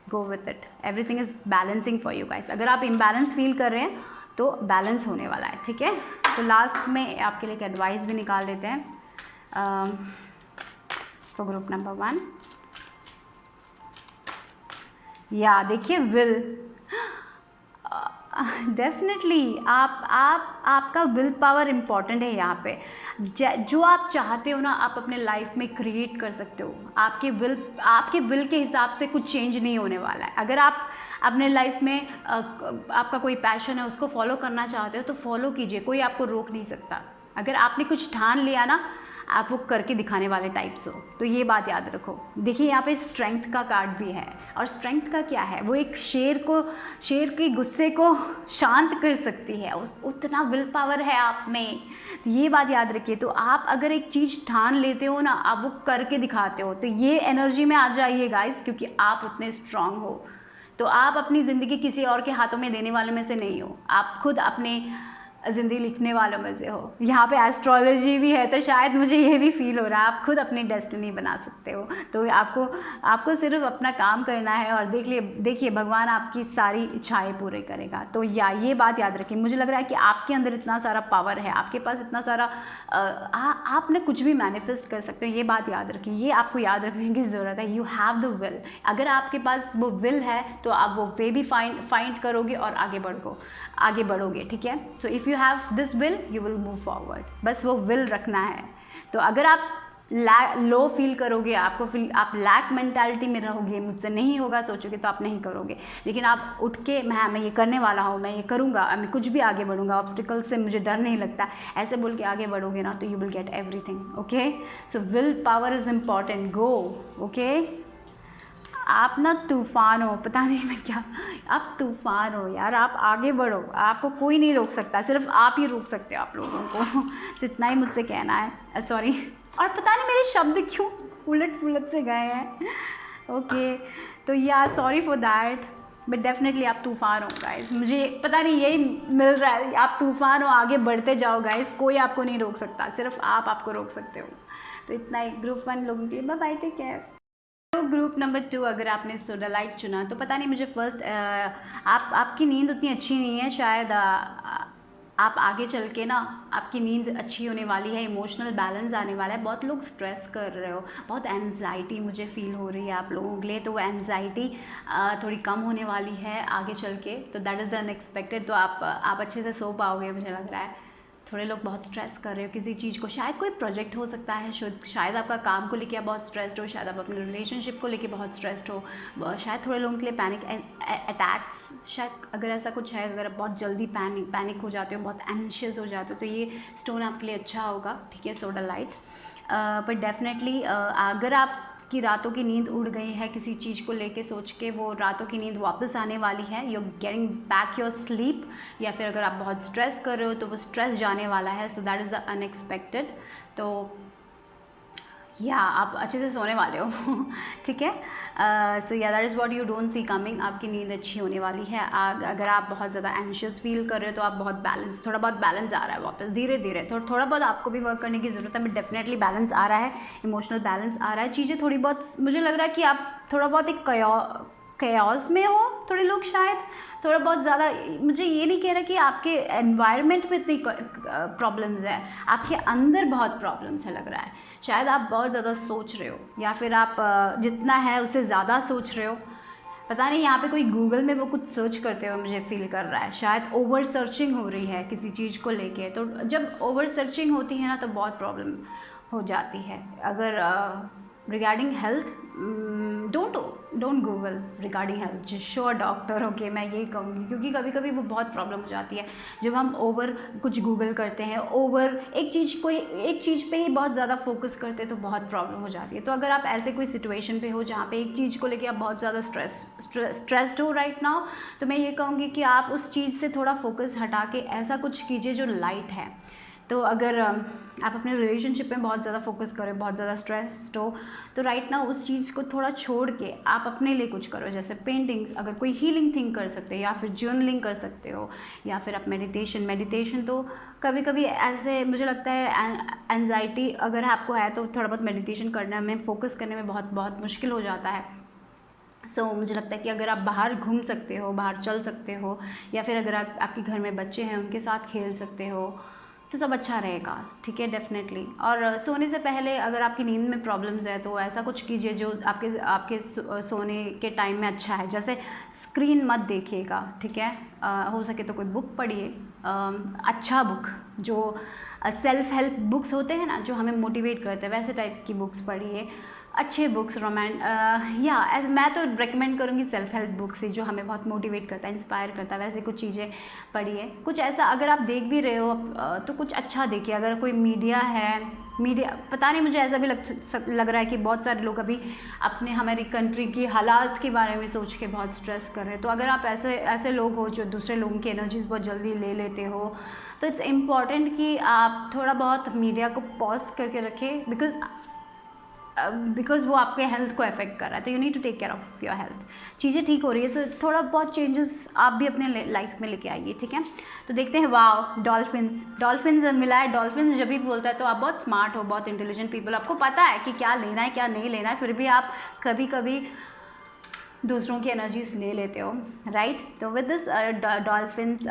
Go with it, everything is balancing for you guys. अगर आप इम्बैलेंस फील कर रहे हैं तो बैलेंस होने वाला है, ठीक है। तो लास्ट में आपके लिए एक एडवाइस भी निकाल देते हैं फॉर ग्रुप नंबर 1। या देखिए विल, डेफिनेटली आपका विल पावर इम्पॉर्टेंट है यहाँ पे। जो आप चाहते हो ना आप अपने लाइफ में क्रिएट कर सकते हो। आपके विल के हिसाब से कुछ चेंज नहीं होने वाला है। अगर आप अपने लाइफ में आपका कोई पैशन है उसको फॉलो करना चाहते हो तो फॉलो कीजिए, कोई आपको रोक नहीं सकता। अगर आपने कुछ ठान लिया ना आप वो करके दिखाने वाले टाइप्स हो, तो ये बात याद रखो। देखिए यहाँ पे स्ट्रेंथ का कार्ड भी है, और स्ट्रेंथ का क्या है, वो एक शेर के गुस्से को शांत कर सकती है, उतना विल पावर है आप में, तो ये बात याद रखिए। तो आप अगर एक चीज़ ठान लेते हो ना आप वो करके दिखाते हो, तो ये एनर्जी में आ जाइए गाइस, क्योंकि आप उतने स्ट्रांग हो। तो आप अपनी ज़िंदगी किसी और के हाथों में देने वाले में से नहीं हो, आप खुद अपने ज़िंदगी लिखने वालों में से हो। यहाँ पे एस्ट्रोलॉजी भी है, तो शायद मुझे ये भी फील हो रहा है आप खुद अपनी डेस्टिनी बना सकते हो। तो आपको सिर्फ अपना काम करना है, और देखिए भगवान आपकी सारी इच्छाएं पूरे करेगा। तो ये बात याद रखिए। मुझे लग रहा है कि आपके अंदर इतना सारा पावर है, आपके पास इतना सारा आप ना कुछ भी मैनिफेस्ट कर सकते हो। ये बात याद रखिए, ये आपको याद रखने की ज़रूरत है। You have the will. अगर आपके पास वो विल है तो आप वो वे भी फाइंड करोगे और आगे बढ़ोगे, ठीक है। So if you have this will you will move forward, बस वो विल रखना है। तो अगर आप लो फील करोगे, आप लैक मेंटालिटी में रहोगे, मुझसे नहीं होगा सोचोगे, तो आप नहीं करोगे। लेकिन आप उठ के मैं ये करने वाला हूँ, मैं ये करूँगा, मैं कुछ भी आगे बढ़ूँगा, ऑब्स्टिकल से मुझे डर नहीं लगता, ऐसे बोल के आगे बढ़ोगे ना तो you will get everything. Okay, so will power is important. Go, okay. आप ना तूफान हो, पता नहीं मैं क्या, आप तूफान हो यार, आप आगे बढ़ो, आपको कोई नहीं रोक सकता, सिर्फ आप ही रोक सकते हो आप लोगों को। तो इतना ही मुझसे कहना है। सॉरी, और पता नहीं मेरे शब्द क्यों उलट से गए हैं। ओके, तो या sorry for that, but definitely आप तूफान हो गाइस। मुझे पता नहीं यही मिल रहा है, आप तूफान हो, आगे बढ़ते जाओ गाइस, कोई आपको नहीं रोक सकता, सिर्फ आप आपको रोक सकते हो। तो इतना ही ग्रुप 1 लोगों के लिए। Bye bye, take care. तो ग्रुप नंबर 2 अगर आपने सोडालाइट चुना तो पता नहीं मुझे फर्स्ट आपकी नींद उतनी अच्छी नहीं है, शायद आप आगे चल के ना आपकी नींद अच्छी होने वाली है, इमोशनल बैलेंस आने वाला है। बहुत लोग स्ट्रेस कर रहे हो, बहुत एनजाइटी मुझे फील हो रही है आप लोगों के लिए, तो वो एनजाइटी थोड़ी कम होने वाली है आगे चल के, तो दैट इज़ द अनएक्सपेक्टेड। तो आप अच्छे से सो पाओगे मुझे लग रहा है। थोड़े लोग बहुत स्ट्रेस कर रहे हो किसी चीज़ को, शायद कोई प्रोजेक्ट हो सकता है, शायद आपका काम को लेके आप बहुत स्ट्रेस्ड हो, शायद आप अपने रिलेशनशिप को लेके बहुत स्ट्रेस्ड हो, शायद थोड़े लोगों के लिए पैनिक अटैक्स, शायद अगर ऐसा कुछ है, अगर आप बहुत जल्दी पैनिक हो जाते हो, बहुत एंशियस हो जाते हो, तो ये स्टोन आपके लिए अच्छा होगा, ठीक है, सोडालाइट। पर डेफिनेटली अगर आप कि रातों की नींद उड़ गई है किसी चीज़ को लेके सोच के, वो रातों की नींद वापस आने वाली है, you getting back your sleep, या फिर अगर आप बहुत स्ट्रेस कर रहे हो तो वो स्ट्रेस जाने वाला है, so that is the unexpected. तो या आप अच्छे से सोने वाले हो। ठीक है, सो या that is what you don't see coming. आपकी नींद अच्छी होने वाली है। अगर आप बहुत ज़्यादा एंशियस फील कर रहे हो तो आप थोड़ा बहुत बैलेंस आ रहा है वापस, धीरे धीरे थोड़ा बहुत आपको भी वर्क करने की ज़रूरत है, बट डेफिनेटली बैलेंस आ रहा है, इमोशनल बैलेंस आ रहा है। चीज़ें थोड़ी बहुत, मुझे लग रहा है कि आप थोड़ा बहुत एक कयास में हो, थोड़े लोग शायद थोड़ा बहुत ज़्यादा। मुझे ये नहीं कह रहा कि आपके एनवायरनमेंट में इतनी प्रॉब्लम्स है, आपके अंदर बहुत प्रॉब्लम्स है लग रहा है। शायद आप बहुत ज़्यादा सोच रहे हो, या फिर आप जितना है उससे ज़्यादा सोच रहे हो, पता नहीं। यहाँ पे कोई गूगल में वो कुछ सर्च करते हुए मुझे फील कर रहा है, शायद ओवर सर्चिंग हो रही है किसी चीज़ को लेके। तो जब ओवर सर्चिंग होती है ना तो बहुत प्रॉब्लम हो जाती है। अगर regarding health, don't Google regarding health, just show a doctor. Okay, मैं यही कहूँगी, क्योंकि कभी कभी वो बहुत प्रॉब्लम हो जाती है जब हम ओवर कुछ गूगल करते हैं, ओवर एक चीज़ पे ही बहुत ज़्यादा फोकस करते हैं, तो बहुत प्रॉब्लम हो जाती है। तो अगर आप ऐसे कोई सिचुएशन पे हो जहाँ पे एक चीज़ को लेके आप बहुत ज़्यादा स्ट्रेस्ड हो राइट नाउ, तो मैं ये कहूँगी कि आप उस चीज़ से थोड़ा फोकस हटा के ऐसा कुछ कीजिए जो लाइट है। तो अगर आप अपने रिलेशनशिप में बहुत ज़्यादा फोकस करो, बहुत ज़्यादा स्ट्रेस्ड हो, तो राइट ना उस चीज़ को थोड़ा छोड़ के आप अपने लिए कुछ करो, जैसे पेंटिंग्स, अगर कोई हीलिंग थिंग कर सकते हो, या फिर जर्नलिंग कर सकते हो, या फिर आप मेडिटेशन। तो कभी कभी ऐसे मुझे लगता है एंजाइटी अगर आपको है तो थोड़ा बहुत मेडिटेशन करने में, फोकस करने में बहुत मुश्किल हो जाता है। मुझे लगता है कि अगर आप बाहर घूम सकते हो, बाहर चल सकते हो, या फिर अगर आपके घर में बच्चे हैं उनके साथ खेल सकते हो, तो सब अच्छा रहेगा, ठीक है, डेफिनेटली। और सोने से पहले अगर आपकी नींद में प्रॉब्लम्स है तो ऐसा कुछ कीजिए जो आपके आपके सोने के टाइम में अच्छा है। जैसे स्क्रीन मत देखिएगा, ठीक है, हो सके तो कोई बुक पढ़िए, अच्छा बुक जो सेल्फ हेल्प बुक्स होते हैं ना, जो हमें मोटिवेट करते हैं, वैसे टाइप की बुक्स पढ़िए, अच्छे बुक्स मैं तो रेकमेंड करूँगी सेल्फ हेल्प बुक्स ही, जो हमें बहुत मोटिवेट करता है, इंस्पायर करता है, वैसे कुछ चीज़ें पढ़िए। कुछ ऐसा अगर आप देख भी रहे हो तो कुछ अच्छा देखिए। अगर कोई मीडिया पता नहीं, मुझे ऐसा भी लग रहा है कि बहुत सारे लोग अभी अपने हमारी कंट्री की हालात के बारे में सोच के बहुत स्ट्रेस कर रहे हैं। तो अगर आप ऐसे लोग हो जो दूसरे लोगों की एनर्जीज बहुत जल्दी ले लेते हो, तो इट्स इम्पॉर्टेंट कि आप थोड़ा बहुत मीडिया को पॉज करके रखें, बिकॉज वो आपके हेल्थ को अफेक्ट कर रहा है। तो you need to take care of your health. चीज़ें ठीक हो रही है, सो थोड़ा बहुत चेंजेस आप भी अपने लाइफ में लेके आइए, ठीक है। तो देखते हैं, वाओ, डॉल्फिन्स मिला है। डॉल्फिन्स जब भी बोलता है तो आप बहुत स्मार्ट हो, बहुत इंटेलिजेंट पीपल, आपको पता है कि क्या लेना है क्या नहीं लेना है, फिर भी आप कभी कभी दूसरों की एनर्जीज ले लेते हो, राइट। तो विद दिस डॉल्फिन्स,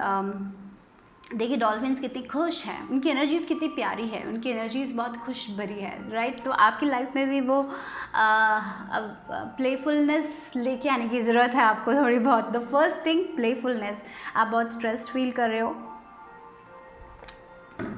देखिए डॉल्फिन्स कितनी खुश हैं, उनकी एनर्जीज कितनी प्यारी है, उनकी एनर्जीज बहुत खुश भरी है, राइट। तो आपकी लाइफ में भी वो प्लेफुलनेस लेके आने की ज़रूरत है आपको थोड़ी बहुत। The first thing, playfulness. आप बहुत स्ट्रेस फील कर रहे हो,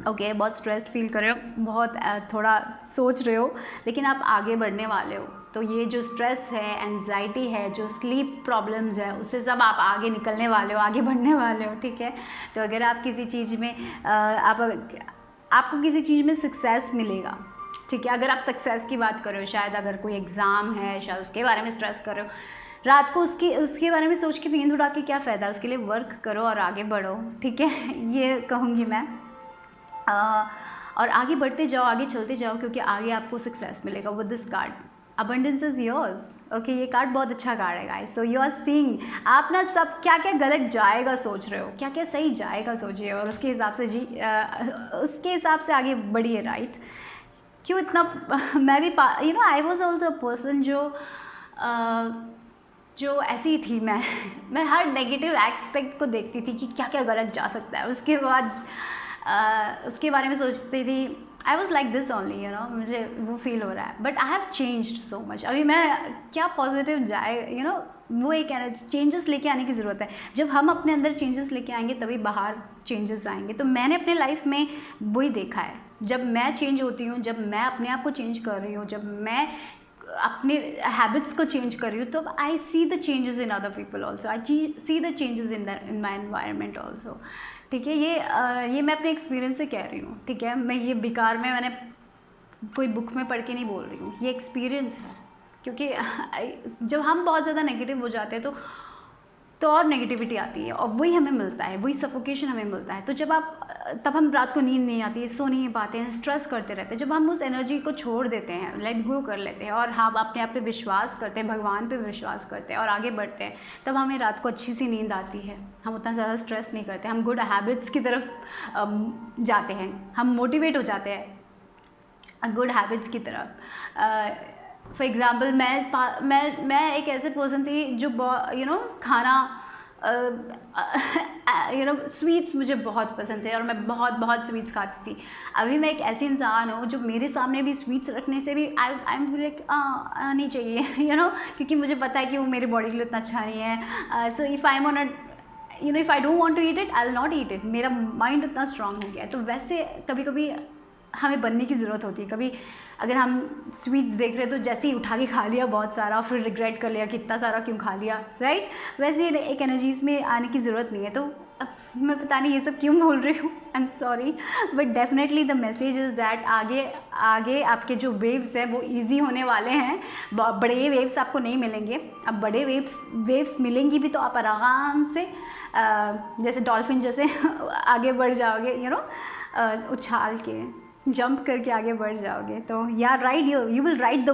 ओके, बहुत स्ट्रेस्ड फील कर रहे हो, बहुत थोड़ा सोच रहे हो, लेकिन आप आगे बढ़ने वाले हो। तो ये जो स्ट्रेस है, एंजाइटी है, जो स्लीप प्रॉब्लम्स है, उससे सब आप आगे निकलने वाले हो, आगे बढ़ने वाले हो, ठीक है। तो अगर आप किसी चीज़ में आपको किसी चीज़ में सक्सेस मिलेगा, ठीक है। अगर आप सक्सेस की बात कर रहे हो, शायद अगर कोई एग्ज़ाम है, शायद उसके बारे में स्ट्रेस कर रहे हो, रात को उसके बारे में सोच के नींद उड़ा के क्या फ़ायदा, उसके लिए वर्क करो और आगे बढ़ो, ठीक है। ये कहूँगी मैं। और आगे बढ़ते जाओ, आगे चलते जाओ, क्योंकि आगे आपको सक्सेस मिलेगा with this card. Abundance is yours, okay. ये कार्ड बहुत अच्छा कार्ड है guys. So you are seeing, आप ना सब क्या क्या गलत जाएगा सोच रहे हो, क्या क्या सही जाएगा सोचिए, और उसके हिसाब से उसके हिसाब से आगे बढ़िए, राइट। क्यों इतना मैं भी I was also a person जो ऐसी थी। मैं हर नेगेटिव एस्पेक्ट को देखती थी कि क्या क्या गलत जा सकता है, उसके बाद उसके बारे में सोचती थी। I was like this only, मुझे वो फील हो रहा है, but I have changed so much. अभी मैं क्या पॉजिटिव जाए, वो एक चेंजेस लेके आने की ज़रूरत है। जब हम अपने अंदर चेंजेस लेके आएंगे तभी बाहर चेंजेस आएंगे। तो मैंने अपने लाइफ में वही देखा है, जब मैं चेंज होती हूँ, जब मैं अपने आप को चेंज कर रही हूँ, जब मैं अपने हैबिट्स को चेंज कर रही हूँ, तो I see the changes in other people also, I see the changes in my environment also, ठीक है। ये मैं अपने एक्सपीरियंस से कह रही हूँ, ठीक है। मैं ये बेकार में मैंने कोई बुक में पढ़ के नहीं बोल रही हूँ, ये एक्सपीरियंस है। क्योंकि जब हम बहुत ज़्यादा नेगेटिव हो जाते हैं तो और नेगेटिविटी आती है, और वही हमें मिलता है, वही सफोकेशन हमें मिलता है। तो तब हम रात को नींद नहीं आती है, सो नहीं पाते हैं, स्ट्रेस करते रहते हैं। जब हम उस एनर्जी को छोड़ देते हैं, लेट गो कर लेते हैं, और हम अपने आप पे विश्वास करते हैं, भगवान पे विश्वास करते हैं और आगे बढ़ते हैं, तब हमें रात को अच्छी सी नींद आती है। हम उतना ज़्यादा स्ट्रेस नहीं करते, हम गुड हैबिट्स की तरफ जाते हैं, हम मोटिवेट हो जाते हैं गुड हैबिट्स की तरफ। फॉर एग्ज़ाम्पल, मैं एक ऐसे पर्सन थी जो खाना स्वीट्स मुझे बहुत पसंद थे, और मैं बहुत स्वीट्स खाती थी। अभी मैं एक ऐसी इंसान हूँ जो मेरे सामने भी स्वीट्स रखने से भी आई एम लाइक नहीं चाहिए, क्योंकि मुझे पता है कि वो मेरी बॉडी के लिए इतना अच्छा नहीं है। So if I am on if I don't want to eat it, I will not eat it. मेरा माइंड इतना स्ट्रांग हो गया है। तो वैसे कभी कभी हमें बनने की ज़रूरत होती है। कभी अगर हम स्वीट्स देख रहे हैं तो जैसे ही उठा के खा लिया बहुत सारा, फिर रिग्रेट कर लिया कि इतना सारा क्यों खा लिया, राइट। वैसे एक एनर्जीज में आने की ज़रूरत नहीं है। तो मैं पता नहीं ये सब क्यों बोल रही हूँ, I am sorry, but definitely the message is that आगे आपके जो वेव्स हैं वो ईजी होने वाले हैं। बड़े वेव्स आपको नहीं मिलेंगे। अब बड़े वेव्स मिलेंगी भी तो आप आराम से जैसे डॉल्फिन जैसे आगे बढ़ जाओगे, उछाल के जंप करके आगे बढ़ जाओगे। तो या ride you will ride the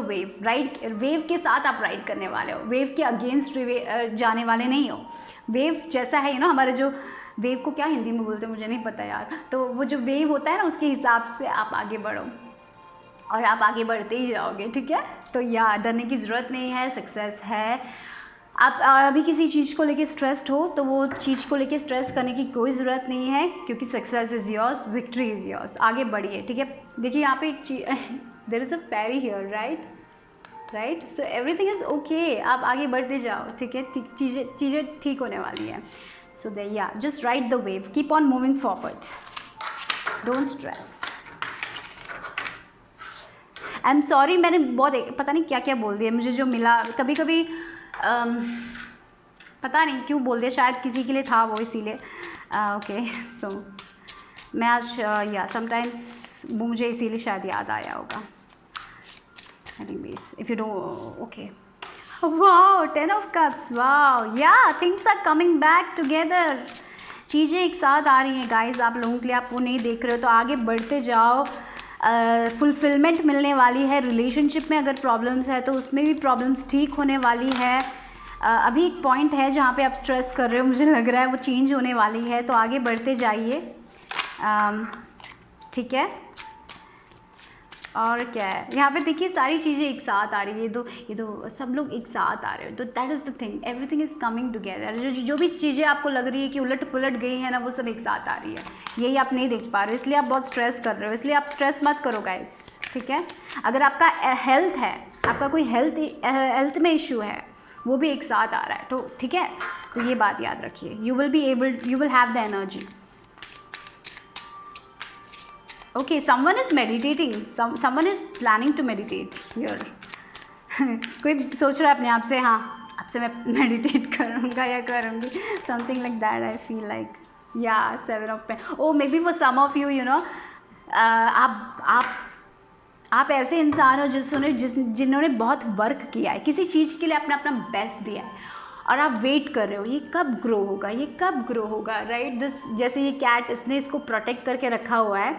wave के साथ आप राइड करने वाले हो, वेव के अगेंस्ट जाने वाले नहीं हो। वेव जैसा है हमारे जो वेव को क्या हिंदी में बोलते हैं मुझे नहीं पता यार। तो वो जो वेव होता है ना, उसके हिसाब से आप आगे बढ़ो और आप आगे बढ़ते ही जाओगे, ठीक है। तो या डरने की ज़रूरत नहीं है, सक्सेस है, आप अभी किसी चीज़ को लेके स्ट्रेस्ड हो तो वो चीज़ को लेके स्ट्रेस करने की कोई ज़रूरत नहीं है, क्योंकि success is yours, victory is yours. आगे बढ़िए, ठीक है। देखिए यहाँ पे एक चीज़ there is a ferry here, right, so everything is okay. आप आगे बढ़ते जाओ, ठीक है। चीज़ें ठीक होने वाली है। सो दे या just ride the wave, keep on moving forward, don't stress. I am sorry, मैंने बहुत पता नहीं क्या क्या बोल दिया, मुझे जो मिला कभी कभी पता नहीं क्यों बोल दिया, शायद किसी के लिए था वो, इसीलिए। ओके, सो मैं आज या समटाइम्स मुझे इसीलिए शायद याद आया होगा। Anyways, if you don't, okay, wow, 10 of cups, wow, yeah things are coming back together. चीज़ें एक साथ आ रही हैं गाइस, आप लोगों के लिए। आप वो नहीं देख रहे हो तो आगे बढ़ते जाओ। फुलफिलमेंट मिलने वाली है। रिलेशनशिप में अगर प्रॉब्लम्स है तो उसमें भी प्रॉब्लम्स ठीक होने वाली है। अभी एक पॉइंट है जहाँ पे आप स्ट्रेस कर रहे हो, मुझे लग रहा है वो चेंज होने वाली है, तो आगे बढ़ते जाइए, ठीक है। और क्या है यहाँ पे, देखिए सारी चीज़ें एक साथ आ रही है। ये तो सब लोग एक साथ आ रहे हो, तो that is the thing, everything is coming together. जो भी चीज़ें आपको लग रही है कि उलट पुलट गई है ना, वो सब एक साथ आ रही है। यही आप नहीं देख पा रहे हो, इसलिए आप बहुत स्ट्रेस कर रहे हो। इसलिए आप स्ट्रेस मत करो गाइस, ठीक है। अगर आपका हेल्थ है, आपका कोई हेल्थ में इशू है, वो भी एक साथ आ रहा है, तो ठीक है। तो ये बात याद रखिए, you will have the energy. Okay, someone is meditating. Someone is planning to meditate here. कोई सोच रहा है अपने आप से, हाँ आपसे मैं मेडिटेट करूँगा या करूँगी, something like that I feel like. या 7 of pain, oh maybe for some of you, you know, आप ऐसे इंसान हो जिन्होंने बहुत वर्क किया है, किसी चीज़ के लिए अपना अपना बेस्ट दिया है, और आप वेट कर रहे हो ये कब ग्रो होगा, ये कब ग्रो होगा, राइट। जैसे ये कैट, इसने इसको प्रोटेक्ट करके रखा हुआ है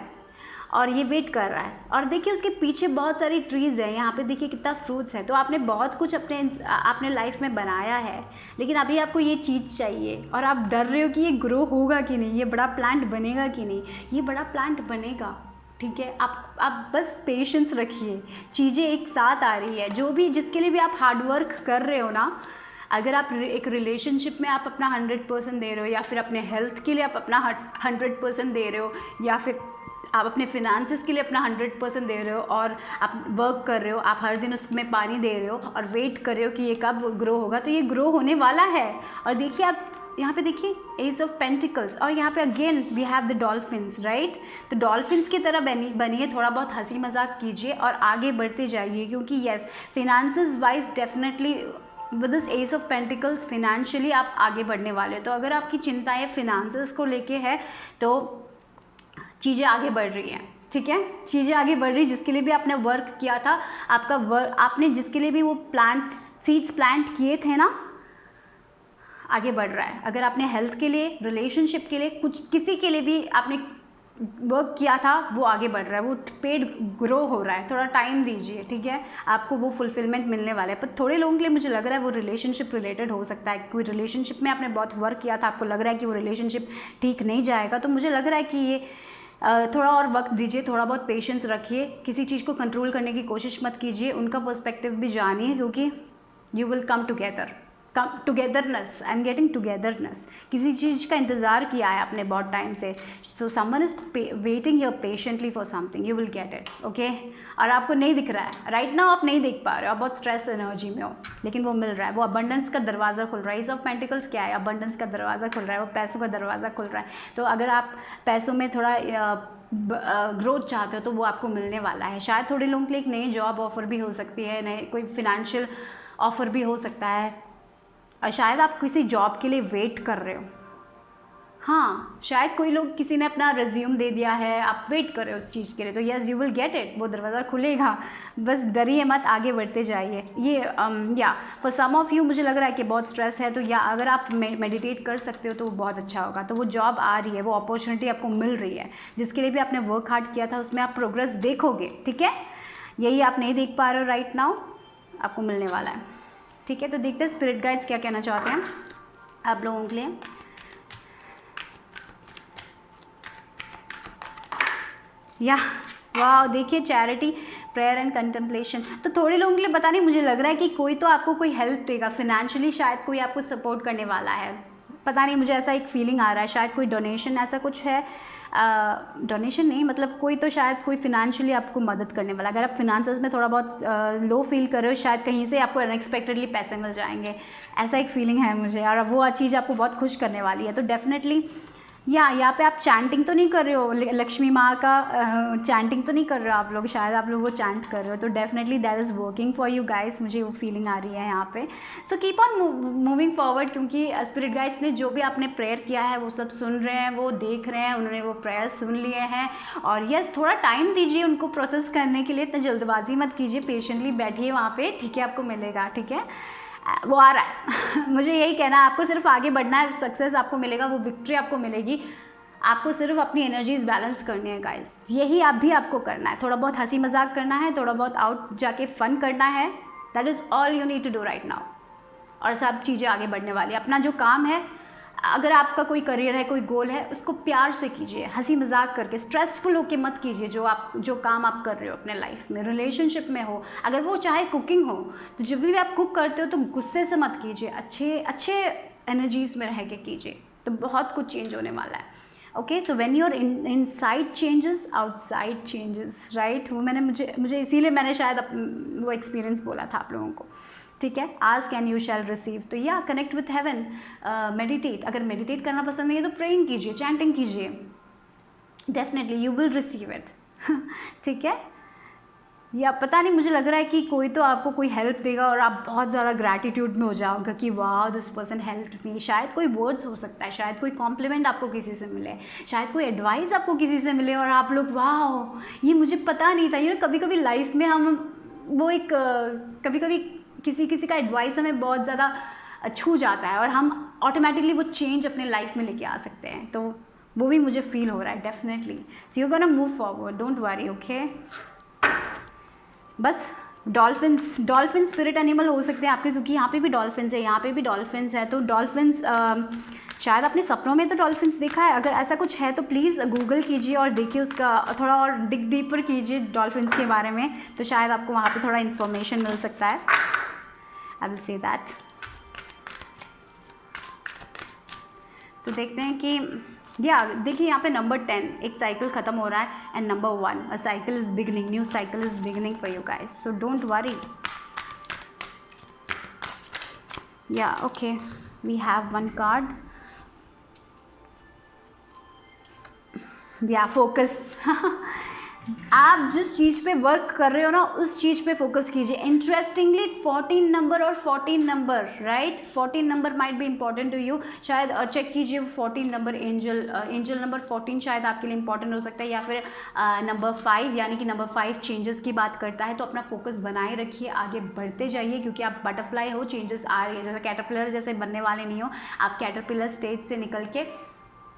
और ये वेट कर रहा है, और देखिए उसके पीछे बहुत सारी ट्रीज़ हैं, यहाँ पे देखिए कितना फ्रूट्स है। तो आपने बहुत कुछ अपने लाइफ में बनाया है, लेकिन अभी आपको ये चीज़ चाहिए, और आप डर रहे हो कि ये ग्रो होगा कि नहीं, ये बड़ा प्लांट बनेगा कि नहीं। ये बड़ा प्लांट बनेगा, ठीक है। आप बस पेशेंस रखिए, चीज़ें एक साथ आ रही है। जो भी, जिसके लिए भी आप हार्ड वर्क कर रहे हो ना, अगर आप एक रिलेशनशिप में आप अपना 100% दे रहे हो, या फिर अपने हेल्थ के लिए आप अपना 100% दे रहे हो, या फिर आप अपने फिनांसेस के लिए अपना 100% दे रहे हो, और आप वर्क कर रहे हो, आप हर दिन उसमें पानी दे रहे हो और वेट कर रहे हो कि ये कब ग्रो होगा, तो ये ग्रो होने वाला है। और देखिए आप यहाँ पे देखिए एज ऑफ पेंटिकल्स, और यहाँ पे again we have the dolphins, right. तो डॉल्फिन्स की तरह बनिए, थोड़ा बहुत हंसी मजाक कीजिए और आगे बढ़ते जाइए, क्योंकि yes, finances wise definitely with this ace of pentacles financially आप आगे बढ़ने वाले हो। तो अगर आपकी चिंताएं फिनांसेस को लेके है तो चीज़ें आगे बढ़ रही हैं, ठीक है। चीज़ें आगे बढ़ रही, जिसके लिए भी आपने वर्क किया था, आपका वर्क, आपने जिसके लिए भी वो सीड्स प्लांट किए थे ना, आगे बढ़ रहा है। अगर आपने हेल्थ के लिए, रिलेशनशिप के लिए, किसी के लिए भी आपने वर्क किया था, वो आगे बढ़ रहा है, वो पेड़ ग्रो हो रहा है। थोड़ा टाइम दीजिए, ठीक है, आपको वो फुलफिलमेंट मिलने वाला है। पर थोड़े लोगों के लिए मुझे लग रहा है वो रिलेशनशिप रिलेटेड हो सकता है। कोई रिलेशनशिप में आपने बहुत वर्क किया था, आपको लग रहा है कि वो रिलेशनशिप ठीक नहीं जाएगा, तो मुझे लग रहा है कि ये थोड़ा और वक्त दीजिए, थोड़ा बहुत पेशेंस रखिए, किसी चीज़ को कंट्रोल करने की कोशिश मत कीजिए, उनका पर्सपेक्टिव भी जानिए, क्योंकि you will come togetherness. I am getting togetherness. किसी चीज़ का इंतज़ार किया है आपने बहुत टाइम से, so someone is waiting here patiently for something, you will get it, okay. और आपको नहीं दिख रहा है राइट नाउ, आप नहीं देख पा रहे हो, आप बहुत स्ट्रेस एनर्जी में हो, लेकिन वो मिल रहा है, वो अबंडेंस का दरवाज़ा खुल रहा है। एज ऑफ पेंटिकल्स क्या है, अबंडेंस का दरवाज़ा खुल रहा है, वो पैसों का दरवाज़ा खुल रहा है। तो अगर आप पैसों में थोड़ा ग्रोथ चाहते हो तो वो आपको मिलने वाला है। शायद थोड़े लोगों के लिए एक नई जॉब ऑफर भी हो सकती है, नए कोई फिनेंशियल ऑफर भी हो सकता है, और शायद आप किसी जॉब के लिए वेट कर रहे हो। हाँ, शायद कोई लोग, किसी ने अपना रिज्यूम दे दिया है, आप वेट कर रहे हो उस चीज़ के लिए, तो yes you will get it, वो दरवाज़ा खुलेगा। बस डरिए मत, आगे बढ़ते जाइए। ये या फॉर सम ऑफ यू मुझे लग रहा है कि बहुत स्ट्रेस है, तो या अगर आप मेडिटेट कर सकते हो तो वो बहुत अच्छा होगा। तो वो जॉब आ रही है, वो अपॉर्चुनिटी आपको मिल रही है, जिसके लिए भी आपने वर्क हार्ड किया था, उसमें आप प्रोग्रेस देखोगे, ठीक है। यही आप नहीं देख पा रहे हो राइट नाउ, आपको मिलने वाला है, ठीक है। तो देखते हैं स्पिरिट गाइड्स क्या कहना चाहते हैं आप लोगों के लिए। या वाह, देखिए चैरिटी, प्रेयर एंड कंटेम्पलेशन। तो थोड़े लोगों के लिए पता नहीं, मुझे लग रहा है कि कोई तो आपको कोई हेल्प देगा फिनेंशियली, शायद कोई आपको सपोर्ट करने वाला है, पता नहीं, मुझे ऐसा एक फीलिंग आ रहा है। शायद कोई डोनेशन ऐसा कुछ है, डोनेशन नहीं, मतलब कोई तो शायद कोई फिनेंशियली आपको मदद करने वाला। अगर आप फिनांसेस में थोड़ा बहुत लो फील कर रहे हो, शायद कहीं से आपको अनएक्सपेक्टेडली पैसे मिल जाएंगे, ऐसा एक फीलिंग है मुझे। और वो चीज़ आपको बहुत खुश करने वाली है। तो डेफिनेटली यहाँ पे आप चैंटिंग तो नहीं कर रहे हो, लक्ष्मी माँ का चैंटिंग तो नहीं कर रहे हो आप लोग, शायद आप लोग वो चैंट कर रहे हो। तो definitely that is working for you guys, मुझे वो फीलिंग आ रही है यहाँ पे। So keep on moving forward, क्योंकि स्पिरिट गाइड्स ने जो भी आपने प्रेयर किया है वो सब सुन रहे हैं, वो देख रहे हैं, उन्होंने वो प्रेयर सुन लिए हैं। और यस, थोड़ा टाइम दीजिए उनको प्रोसेस करने के लिए, इतना जल्दबाजी मत कीजिए, पेशेंटली बैठिए वहाँ पे, ठीक है, आपको मिलेगा, ठीक है, वो आ रहा है। मुझे यही कहना है, आपको सिर्फ आगे बढ़ना है, सक्सेस आपको मिलेगा, वो विक्ट्री आपको मिलेगी। आपको सिर्फ अपनी एनर्जीज बैलेंस करनी है गाइस, यही आप भी आपको करना है। थोड़ा बहुत हंसी मजाक करना है, थोड़ा बहुत आउट जाके फन करना है, that is all you need to do right now. और सब चीज़ें आगे बढ़ने वाली है। अपना जो काम है, अगर आपका कोई करियर है, कोई गोल है, उसको प्यार से कीजिए, हंसी मजाक करके, स्ट्रेसफुल होके मत कीजिए। जो काम आप कर रहे हो अपने लाइफ में, रिलेशनशिप में हो, अगर वो चाहे कुकिंग हो, तो जब भी आप कुक करते हो तो गुस्से से मत कीजिए, अच्छे एनर्जीज में रह के कीजिए, तो बहुत कुछ चेंज होने वाला है। Okay, so when your inside changes, outside changes, right. वो मुझे इसीलिए मैंने शायद वो एक्सपीरियंस बोला था आप लोगों को, ठीक है। Ask and you shall receive. तो या कनेक्ट विथ हेवन, मेडिटेट। अगर मेडिटेट करना पसंद नहीं है तो प्रेइंग कीजिए, चैंटिंग कीजिए, definitely you will receive it. ठीक है। या पता नहीं, मुझे लग रहा है कि कोई तो आपको कोई हेल्प देगा और आप बहुत ज़्यादा ग्रैटिट्यूड में हो जाओगे कि वाह दिस पर्सन हेल्प मी। शायद कोई वर्ड्स हो सकता है, शायद कोई कॉम्प्लीमेंट आपको किसी से मिले, शायद कोई एडवाइस आपको किसी से मिले और आप लोग वाह ये मुझे पता नहीं था। ये कभी कभी लाइफ में हम वो एक कभी कभी किसी का एडवाइस हमें बहुत ज़्यादा छू जाता है और हम ऑटोमेटिकली वो चेंज अपने लाइफ में लेके आ सकते हैं। तो वो भी मुझे फील हो रहा है definitely. So you gonna move forward, don't worry, okay. बस डॉल्फिन स्पिरिट एनिमल हो सकते हैं आपके, क्योंकि यहाँ पे भी डॉल्फिन्स है, यहाँ पे भी डॉल्फिन्स है। तो डॉल्फिन्स शायद अपने सपनों में तो डॉल्फिन्स देखा है। अगर ऐसा कुछ है तो प्लीज़ गूगल कीजिए और देखिए, उसका थोड़ा और डिग डीपर कीजिए डॉल्फिन्स के बारे में, तो शायद आपको वहाँ पे थोड़ा इन्फॉर्मेशन मिल सकता है। I will say that. तो देखते हैं कि देखिए यहाँ पे नंबर 10, एक साइकिल खत्म हो रहा है, and number 1, a cycle is beginning, new cycle is beginning for you guys, so don't worry. Yeah okay, we have one card. Yeah focus. आप जिस चीज़ पे वर्क कर रहे हो ना, उस चीज़ पे फोकस कीजिए। इंटरेस्टिंगली 14 नंबर और 14 number, right, 14 number might be important to you. शायद चेक कीजिए 14 नंबर, एंजल नंबर 14 शायद आपके लिए इंपॉर्टेंट हो सकता है, या फिर नंबर 5, यानी कि नंबर 5 चेंजेस की बात करता है। तो अपना फोकस बनाए रखिए, आगे बढ़ते जाइए, क्योंकि आप बटरफ्लाई हो, चेंजेस आ रही है। जैसे कैटरपिलर जैसे बनने वाले नहीं हो आप, कैटरपिलर स्टेज से निकल के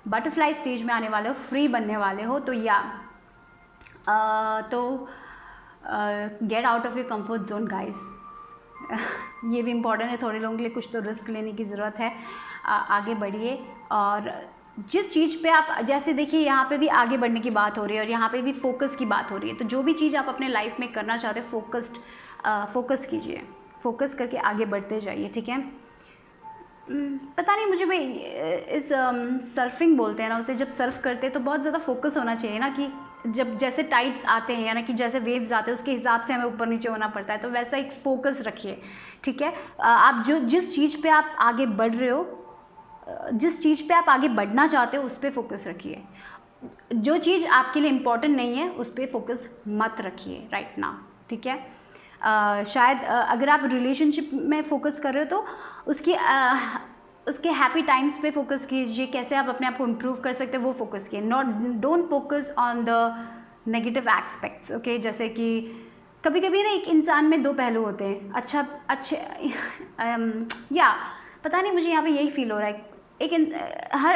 बटरफ्लाई स्टेज में आने वाले हो, फ्री बनने वाले हो। तो get out of your comfort zone guys. ये भी इम्पॉर्टेंट है, थोड़े लोगों के लिए कुछ तो रिस्क लेने की ज़रूरत है। आगे बढ़िए, और जिस चीज़ पे आप, जैसे देखिए यहाँ पे भी आगे बढ़ने की बात हो रही है और यहाँ पे भी फोकस की बात हो रही है। तो जो भी चीज़ आप अपने लाइफ में करना चाहते हो, फोकस कीजिए, फोकस करके आगे बढ़ते जाइए, ठीक है। पता नहीं, मुझे भाई इस सर्फिंग बोलते हैं ना उसे, जब सर्फ करते हैं तो बहुत ज़्यादा फोकस होना चाहिए ना, कि जब जैसे टाइड्स आते हैं, यानी कि जैसे वेव्स आते हैं उसके हिसाब से हमें ऊपर नीचे होना पड़ता है। तो वैसा एक फोकस रखिए, ठीक है। आप जिस चीज़ पे आप आगे बढ़ रहे हो, जिस चीज़ पे आप आगे बढ़ना चाहते हो, उस पर फोकस रखिए। जो चीज़ आपके लिए इम्पोर्टेंट नहीं है उस पर फोकस मत रखिए राइट नाउ, ठीक है। शायद अगर आप रिलेशनशिप में फ़ोकस कर रहे हो तो उसके हैप्पी टाइम्स पे फोकस कीजिए, कैसे आप अपने आप को इम्प्रूव कर सकते हैं वो फोकस कीजिए। Don't focus on the negative aspects, okay. जैसे कि कभी कभी ना एक इंसान में दो पहलू होते हैं, अच्छे या पता नहीं, मुझे यहाँ पे यही फील हो रहा है।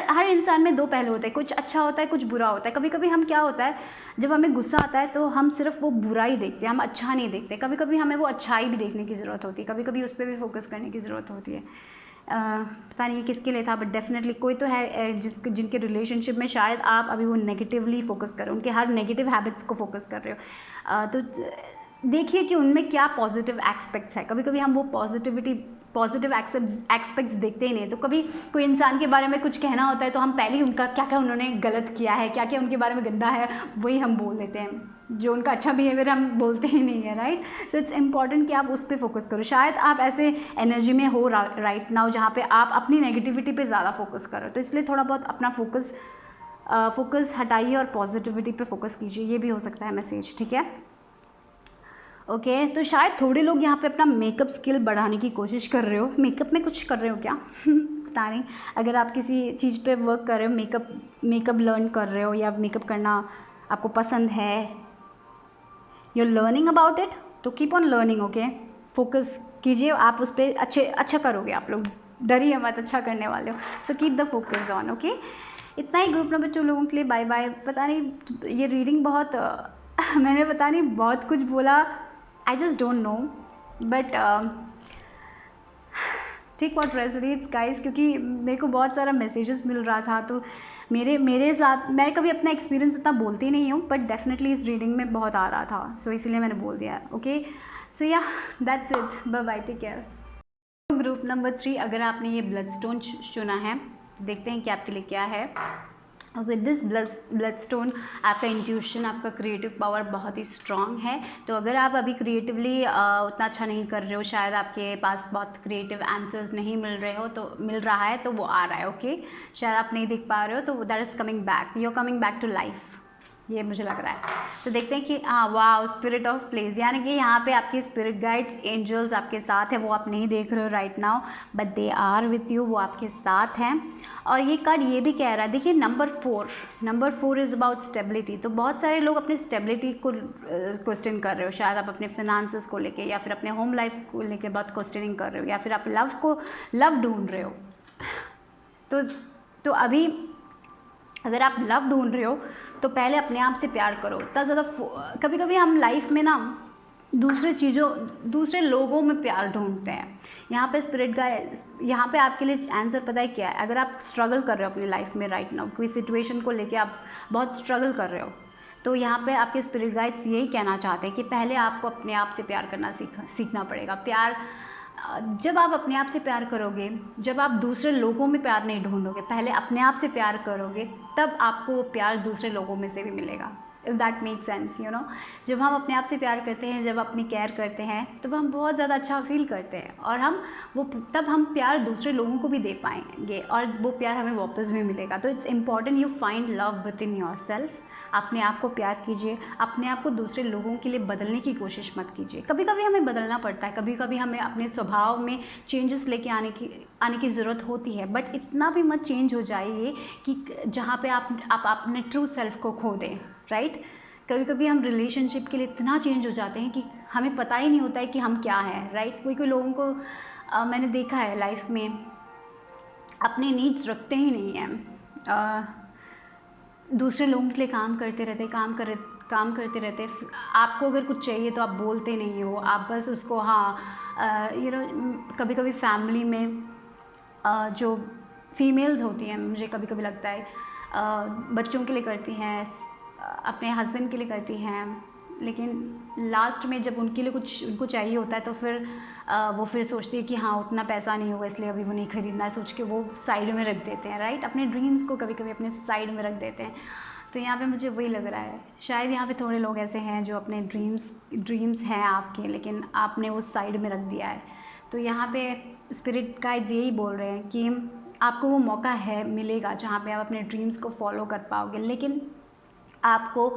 हर इंसान में दो पहलू होते हैं, कुछ अच्छा होता है, कुछ बुरा होता है। कभी कभी हम क्या होता है, जब हमें गुस्सा आता है तो हम सिर्फ वो बुरा ही देखते हैं, हम अच्छा नहीं देखते। कभी कभी हमें वो अच्छाई भी देखने की ज़रूरत होती है, कभी कभी उस पर भी फोकस करने की ज़रूरत होती है। पता नहीं ये किसके लिए था, बट डेफिनेटली कोई तो है जिनके रिलेशनशिप में शायद आप अभी वो नेगेटिवली फोकस कर रहे हो, उनके हर नेगेटिव हैबिट्स को फोकस कर रहे हो। तो देखिए कि उनमें क्या पॉजिटिव एस्पेक्ट्स है। कभी कभी हम वो पॉजिटिव एस्पेक्ट्स देखते ही नहीं। तो कभी कोई इंसान के बारे में कुछ कहना होता है तो हम पहले ही उनका क्या क्या उन्होंने गलत किया है, क्या क्या उनके बारे में गंदा है, वही हम बोल लेते हैं। जो उनका अच्छा बिहेवियर हम बोलते ही नहीं है, राइट। सो इट्स इम्पॉर्टेंट कि आप उस पर फोकस करो। शायद आप ऐसे एनर्जी में हो राइट नाउ जहाँ पे आप अपनी नेगेटिविटी पे ज़्यादा फोकस करो, तो इसलिए थोड़ा बहुत अपना फोकस हटाइए और पॉजिटिविटी पे फोकस कीजिए। ये भी हो सकता है मैसेज, ठीक है। ओके तो शायद थोड़े लोग यहाँ पे अपना मेकअप स्किल बढ़ाने की कोशिश कर रहे हो। मेकअप में कुछ कर रहे हो क्या पता नहीं। अगर आप किसी चीज़ पे वर्क कर रहे हो, मेकअप लर्न कर रहे हो या मेकअप करना आपको पसंद है, you are learning about it, तो keep on learning. Okay focus कीजिए, आप उस पर अच्छा करोगे। आप लोग डरिए मत, अच्छा करने वाले हो। So keep the focus on. Okay इतना ही ग्रुप नंबर 2 लोगों के लिए। Bye bye. पता नहीं ये रीडिंग बहुत मैंने पता नहीं बहुत कुछ बोला, I just don't know, but take what resonates guys, क्योंकि मेरे को बहुत सारा मैसेजेस मिल रहा था। तो मेरे साथ मैं कभी अपना एक्सपीरियंस उतना बोलती नहीं हूँ, बट डेफिनेटली इस रीडिंग में बहुत आ रहा था, सो इसीलिए मैंने बोल दिया। Okay so yeah that's it, bye bye, take care. Group number 3, अगर आपने ये ब्लड स्टोन चुना है, देखते हैं कि आपके लिए क्या है। विद दिस ब्लड स्टोन आपका इंट्यूशन, आपका क्रिएटिव पावर बहुत ही स्ट्रॉन्ग है। तो अगर आप अभी क्रिएटिवली उतना अच्छा नहीं कर रहे हो, शायद आपके पास बहुत क्रिएटिव आंसर्स नहीं मिल रहा है, तो वो आ रहा है। ओके शायद आप नहीं देख पा रहे हो, तो that is coming back, you are coming back to life, ये मुझे लग रहा है। तो देखते हैं कि वाह, स्पिरिट ऑफ प्लेस, यानी कि यहाँ पे आपके स्पिरिट गाइड्स, एंजल्स आपके साथ है। वो आप नहीं देख रहे हो right now, but they are with you, वो आपके साथ हैं। और ये कार्ड ये भी कह रहा है, देखिए नंबर 4 इज़ अबाउट स्टेबिलिटी। तो बहुत सारे लोग अपनी स्टेबिलिटी को क्वेश्चन कर रहे हो। शायद आप अपने फिनांसेस को लेके या फिर अपने होम लाइफ को लेके बहुत क्वेश्चनिंग कर रहे हो, या फिर आप लव ढूंढ रहे हो। तो अभी अगर आप लव ढूंढ रहे हो तो पहले अपने आप से प्यार करो। इतना ज़्यादा कभी कभी हम लाइफ में ना दूसरे लोगों में प्यार ढूंढते हैं। यहाँ पे स्पिरिट का यहाँ पे आपके लिए आंसर पता है क्या है। अगर आप स्ट्रगल कर रहे हो अपनी लाइफ में राइट नाउ, कोई सिचुएशन को लेके आप बहुत स्ट्रगल कर रहे हो, तो यहाँ पे आपके स्पिरिट गाइड्स यही कहना चाहते हैं कि पहले आपको अपने आप से प्यार करना सीखना पड़ेगा। जब आप अपने आप से प्यार करोगे, जब आप दूसरे लोगों में प्यार नहीं ढूंढोगे, पहले अपने आप से प्यार करोगे, तब आपको वो प्यार दूसरे लोगों में से भी मिलेगा। If that make sense, you know. जब हम अपने आप से प्यार करते हैं, जब अपनी केयर करते हैं, तब हम बहुत ज़्यादा अच्छा फील करते हैं, और तब हम प्यार दूसरे लोगों को भी दे पाएंगे, और वो प्यार हमें वापस भी मिलेगा। तो it's important you find love with in your self. अपने आप को प्यार कीजिए, अपने आप को दूसरे लोगों के लिए बदलने की कोशिश मत कीजिए। कभी कभी हमें बदलना पड़ता है, कभी कभी हमें अपने स्वभाव में चेंजेस लेके आने की ज़रूरत होती है, बट इतना भी मत चेंज हो जाइए कि जहाँ पे आप अपने ट्रू सेल्फ को खो दें, राइट। कभी कभी हम रिलेशनशिप के लिए इतना चेंज हो जाते हैं कि हमें पता ही नहीं होता है कि हम क्या हैं, राइट। कोई लोगों को मैंने देखा है लाइफ में अपने नीड्स रखते ही नहीं हैं, दूसरे लोगों के लिए काम करते रहते। आपको अगर कुछ चाहिए तो आप बोलते नहीं हो, आप बस उसको यू नो। कभी कभी फैमिली में जो फीमेल्स होती हैं, मुझे कभी कभी लगता है बच्चों के लिए करती हैं, अपने हस्बैंड के लिए करती हैं, लेकिन लास्ट में जब उनको चाहिए होता है, तो फिर वो फिर सोचती है कि हाँ उतना पैसा नहीं होगा, इसलिए अभी वो नहीं खरीदना है, सोच के वो साइड में रख देते हैं, राइट। अपने ड्रीम्स को कभी कभी अपने साइड में रख देते हैं। तो यहाँ पे मुझे वही लग रहा है, शायद यहाँ पे थोड़े लोग ऐसे हैं जो अपने ड्रीम्स हैं आपके, लेकिन आपने उस साइड में रख दिया है। तो यहाँ पे स्पिरिट गाइड्स यही बोल रहे हैं कि आपको वो मौका मिलेगा जहाँ पे आप अपने ड्रीम्स को फॉलो कर पाओगे, लेकिन आपको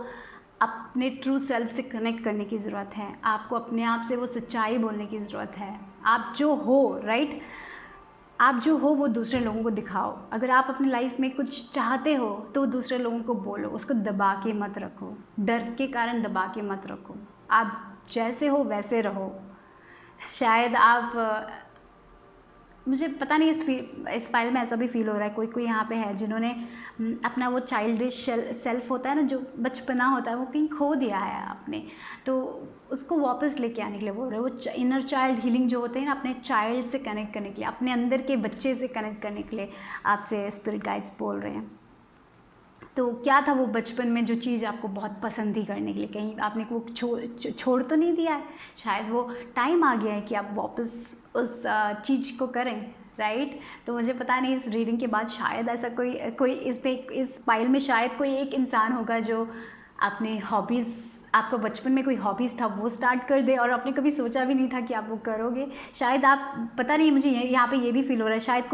अपने ट्रू सेल्फ से कनेक्ट करने की ज़रूरत है। आपको अपने आप से वो सच्चाई बोलने की ज़रूरत है। आप जो हो, राइट, आप जो हो वो दूसरे लोगों को दिखाओ। अगर आप अपनी लाइफ में कुछ चाहते हो तो दूसरे लोगों को बोलो, उसको दबा के मत रखो, डर के कारण दबा के मत रखो। आप जैसे हो वैसे रहो। शायद आप मुझे पता नहीं, इस फाइल में ऐसा भी फील हो रहा है, कोई यहाँ पे है जिन्होंने अपना वो चाइल्डिश सेल्फ होता है ना, जो बचपना होता है, वो कहीं खो दिया है आपने, तो उसको वापस लेके आने के लिए बोल रहे हैं। वो इनर चाइल्ड हीलिंग जो होते हैं ना, अपने चाइल्ड से कनेक्ट करने के लिए, अपने अंदर के बच्चे से कनेक्ट करने के लिए आपसे स्पिरिट गाइड्स बोल रहे हैं। तो क्या था वो बचपन में जो चीज़ आपको बहुत पसंद थी करने के लिए, कहीं आपने वो छोड़ तो नहीं दिया है? शायद वो टाइम आ गया है कि आप वापस उस चीज़ को करें, राइट? तो मुझे पता नहीं, इस रीडिंग के बाद शायद ऐसा कोई इस पाइल में शायद कोई एक इंसान होगा जो अपने हॉबीज़, आपको बचपन में कोई हॉबीज़ था वो स्टार्ट कर दे और आपने कभी सोचा भी नहीं था कि आप वो करोगे। शायद आप, पता नहीं, मुझे यहाँ पे ये भी फील हो रहा है, शायद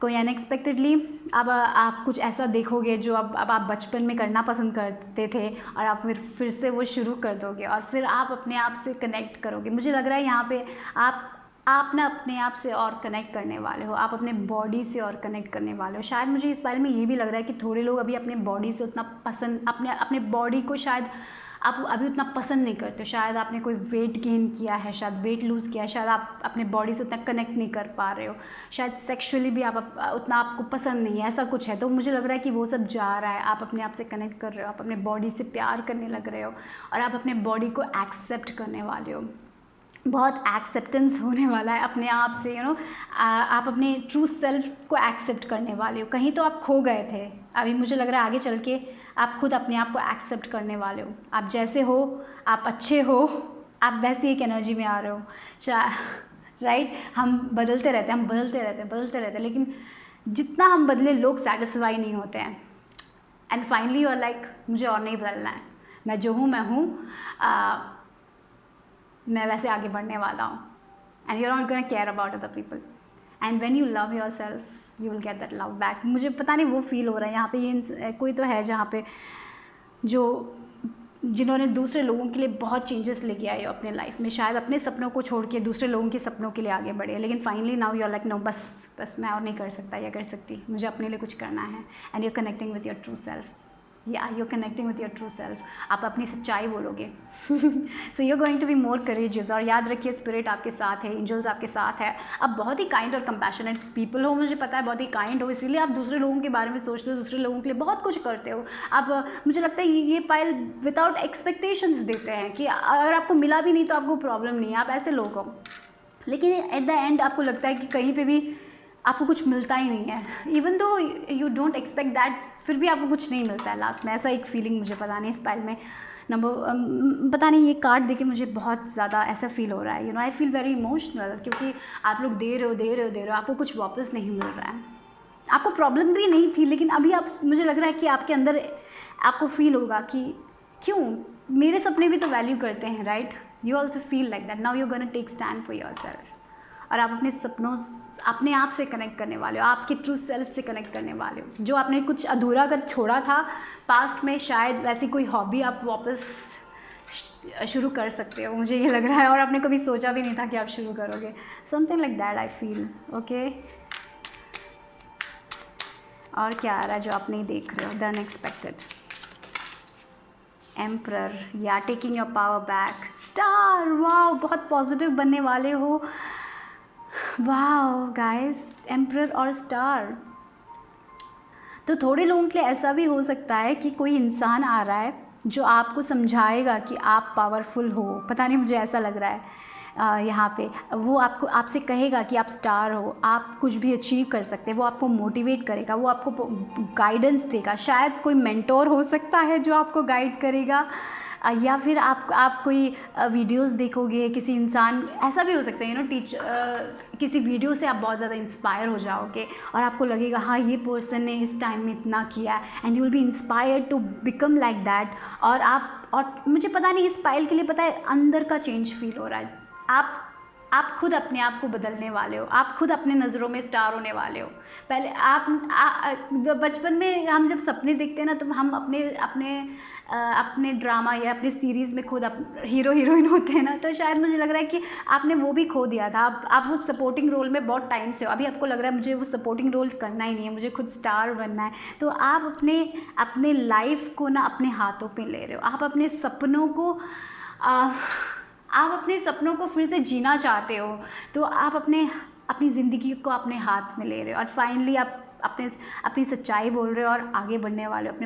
कोई अनएक्सपेक्टेडली अब आप कुछ ऐसा देखोगे जो अब आप बचपन में करना पसंद करते थे और आप फिर से वो शुरू कर दोगे और फिर आप अपने आप से कनेक्ट करोगे। मुझे लग रहा है यहाँ पे आप ना अपने आप से और कनेक्ट करने वाले हो, आप अपने बॉडी से और कनेक्ट करने वाले हो। शायद मुझे इस बारे में ये भी लग रहा है कि थोड़े लोग अभी अपने बॉडी से उतना पसंद, अपने बॉडी को शायद आप अभी उतना पसंद नहीं करते हो। शायद आपने कोई वेट गेन किया है, शायद वेट लूज़ किया है, शायद आप अपने बॉडी से उतना कनेक्ट नहीं कर पा रहे हो, शायद सेक्सुअली भी आप उतना आपको पसंद नहीं है, ऐसा कुछ है। तो मुझे लग रहा है कि वो सब जा रहा है, आप अपने आप से कनेक्ट कर रहे हो, आप अपने बॉडी से प्यार करने लग रहे हो और आप अपने बॉडी को एक्सेप्ट करने वाले हो। बहुत एक्सेप्टेंस होने वाला है अपने आप से, आप अपने ट्रू सेल्फ को एक्सेप्ट करने वाले हो। कहीं तो आप खो गए थे, अभी मुझे लग रहा है आगे चल के आप खुद अपने आप को एक्सेप्ट करने वाले हो। आप जैसे हो, आप अच्छे हो, आप वैसी एक एनर्जी में आ रहे हो, राइट? हम बदलते रहते हैं, लेकिन जितना हम बदले लोग सेटिस्फाई नहीं होते हैं। And finally you are like, मुझे और नहीं बदलना है, मैं जो हूँ मैं हूँ, मैं वैसे आगे बढ़ने वाला हूँ। And you are not gonna care about other people, and when you love yourself you will get that love back. मुझे पता नहीं वो फील हो रहा है यहाँ पे। ये कोई तो है जहाँ पे जिन्होंने दूसरे लोगों के लिए बहुत चेंजेस लेके आए हो अपने लाइफ में, शायद अपने सपनों को छोड़ के दूसरे लोगों के सपनों के लिए आगे बढ़े, लेकिन finally now you are like no, बस मैं और नहीं कर सकता या कर सकती, मुझे अपने लिए कुछ करना है। And you are connecting with your true self, yeah you are connecting with your true self, आप अपनी सच्चाई बोलोगे। So you are going to be more courageous. और याद रखिए, स्पिरिट आपके साथ है, एंजल्स आपके साथ है, आप बहुत ही काइंड और कंपैशनेट पीपल हो, मुझे पता है, बहुत ही काइंड हो, इसीलिए आप दूसरे लोगों के बारे में सोचते हो, दूसरे लोगों के लिए बहुत कुछ करते हो। आप, मुझे लगता है ये पाइल विदाउट एक्सपेक्टेशंस देते हैं कि अगर आपको मिला भी नहीं तो आपको प्रॉब्लम नहीं है, आप ऐसे लोग हो। लेकिन एट द एंड आपको लगता है कि कहीं पर भी आपको कुछ मिलता ही नहीं है, even though you don't expect that, फिर भी आपको कुछ नहीं मिलता है लास्ट में। ऐसा एक फीलिंग मुझे पता नहीं इस पाइल में पता नहीं, ये कार्ड देके मुझे बहुत ज़्यादा ऐसा फील हो रहा है। आई फील वेरी इमोशनल, क्योंकि आप लोग दे रहे हो, आपको कुछ वापस नहीं मिल रहा है। आपको प्रॉब्लम भी नहीं थी, लेकिन अभी मुझे लग रहा है कि आपके अंदर आपको फील होगा कि क्यों, मेरे सपने भी तो वैल्यू करते हैं, right? You also feel like that. Now you gonna take stand for yourself, और आप अपने सपनों, अपने आप से कनेक्ट करने वाले हो, आपके ट्रू सेल्फ से कनेक्ट करने वाले हो। जो आपने कुछ अधूरा कर छोड़ा था पास्ट में, शायद वैसी कोई हॉबी आप वापस शुरू कर सकते हो, मुझे ये लग रहा है। और आपने कभी सोचा भी नहीं था कि आप शुरू करोगे, something like that I feel. Okay, और क्या आ रहा है जो आप नहीं देख रहे हो? द अनएक्सपेक्टेड, एम्परर, या taking your power back, star. Wow, बहुत पॉजिटिव बनने वाले हो। वाओ गाइस, एम्परर और स्टार। तो थोड़े लोगों के लिए ऐसा भी हो सकता है कि कोई इंसान आ रहा है जो आपको समझाएगा कि आप पावरफुल हो, पता नहीं, मुझे ऐसा लग रहा है यहाँ पे। वो आपसे कहेगा कि आप स्टार हो, आप कुछ भी अचीव कर सकते हैं, वो आपको मोटिवेट करेगा, वो आपको गाइडेंस देगा। शायद कोई मेंटोर हो सकता है जो आपको गाइड करेगा, या फिर आप कोई वीडियोस देखोगे, किसी इंसान, ऐसा भी हो सकता है किसी वीडियो से आप बहुत ज़्यादा इंस्पायर हो जाओगे और आपको लगेगा हाँ, ये पर्सन ने इस टाइम में इतना किया, and you will be inspired to become like that. और मुझे पता नहीं, इस पाइल के लिए पता है अंदर का चेंज फील हो रहा है। आप खुद अपने आप को बदलने वाले हो, आप खुद अपने नज़रों में स्टार होने वाले हो। पहले बचपन में हम जब सपने देखते हैं ना, तो हम अपने ड्रामा या अपने सीरीज़ में खुद हीरो हीरोइन होते हैं ना, तो शायद मुझे लग रहा है कि आपने वो भी खो दिया था। आप वो सपोर्टिंग रोल में बहुत टाइम से हो, अभी आपको लग रहा है मुझे वो सपोर्टिंग रोल करना ही नहीं है, मुझे खुद स्टार बनना है। तो आप अपने लाइफ को ना अपने हाथों पे ले रहे हो, आप अपने सपनों को फिर से जीना चाहते हो, तो आप अपनी ज़िंदगी को अपने हाथ में ले रहे हो, और फाइनली आप अपनी सच्चाई बोल रहे हो और आगे बढ़ने वाले हो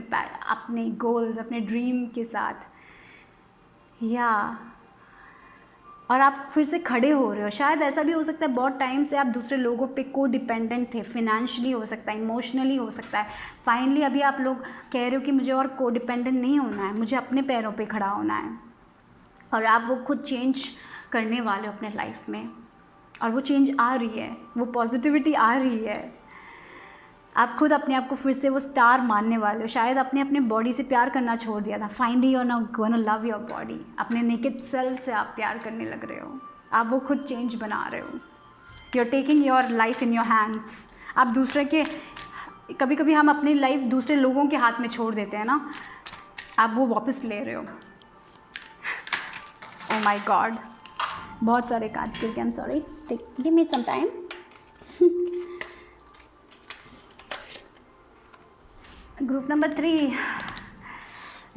अपने गोल्स, अपने ड्रीम के साथ। या और आप फिर से खड़े हो रहे हो। शायद ऐसा भी हो सकता है बहुत टाइम से आप दूसरे लोगों पे को डिपेंडेंट थे, फिनेंशियली हो सकता है, इमोशनली हो सकता है। फाइनली अभी आप लोग कह रहे हो कि मुझे और को डिपेंडेंट नहीं होना है, मुझे अपने पैरों पे खड़ा होना है, और आप वो खुद चेंज करने वाले हो अपने लाइफ में, और वो चेंज आ रही है, वो पॉजिटिविटी आ रही है। आप खुद अपने आप को फिर से वो स्टार मानने वाले हो। शायद आपने अपने बॉडी से प्यार करना छोड़ दिया था, finally you are now gonna love your body. अपने नेकेड सेल्फ से आप प्यार करने लग रहे हो, आप वो खुद चेंज बना रहे हो। You are taking your life in your hands. आप दूसरे के, कभी कभी हम अपनी लाइफ दूसरे लोगों के हाथ में छोड़ देते हैं ना, आप वो वापस ले रहे हो। ओह माय गॉड, बहुत सारे कार्ड्स गिर गए, I am sorry, give me some time. Group number 3,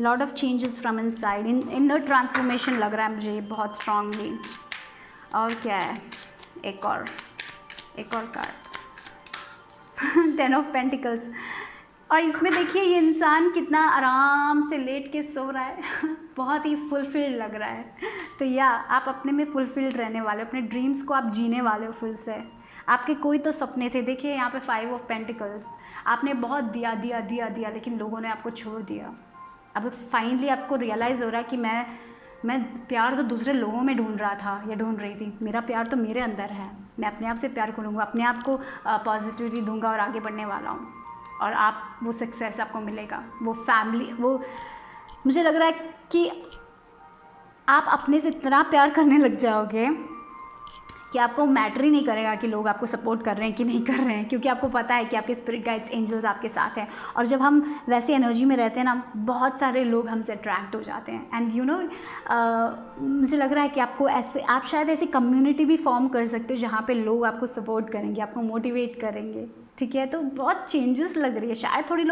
lot of changes from inside, inner transformation लग रहा है मुझे बहुत स्ट्रांगली। और क्या है, एक और कार्ड 10 ऑफ पेंटिकल्स। और इसमें देखिए ये इंसान कितना आराम से लेट के सो रहा है बहुत ही फुलफिल्ड लग रहा है। तो या आप अपने में फुलफिल्ड रहने वाले हो, अपने ड्रीम्स को आप जीने वाले हो फिर से। आपके कोई तो सपने थे, देखिए यहाँ पे 5 ऑफ पेंटिकल्स। आपने बहुत दिया दिया दिया दिया, लेकिन लोगों ने आपको छोड़ दिया। अब फाइनली आपको रियलाइज़ हो रहा है कि मैं प्यार तो दूसरे लोगों में ढूंढ रहा था या ढूंढ रही थी, मेरा प्यार तो मेरे अंदर है। मैं अपने आप से प्यार करूँगा, अपने आप को पॉजिटिविटी दूंगा और आगे बढ़ने वाला हूँ, और आप वो सक्सेस आपको मिलेगा, वो फैमिली, वो मुझे लग रहा है कि आप अपने से इतना प्यार करने लग जाओगे कि आपको मैटर ही नहीं करेगा कि लोग आपको सपोर्ट कर रहे हैं कि नहीं कर रहे हैं, क्योंकि आपको पता है कि आपके स्पिरिट गाइड्स, एंजल्स आपके साथ हैं। और जब हम वैसी एनर्जी में रहते हैं ना, बहुत सारे लोग हमसे अट्रैक्ट हो जाते हैं। एंड यू नो, मुझे लग रहा है कि आपको ऐसे, आप शायद ऐसी कम्युनिटी भी फॉर्म कर सकते हो जहाँ पे लोग आपको सपोर्ट करेंगे, आपको मोटिवेट करेंगे, ठीक है। तो बहुत चेंजेस लग रही है। शायद थोड़ी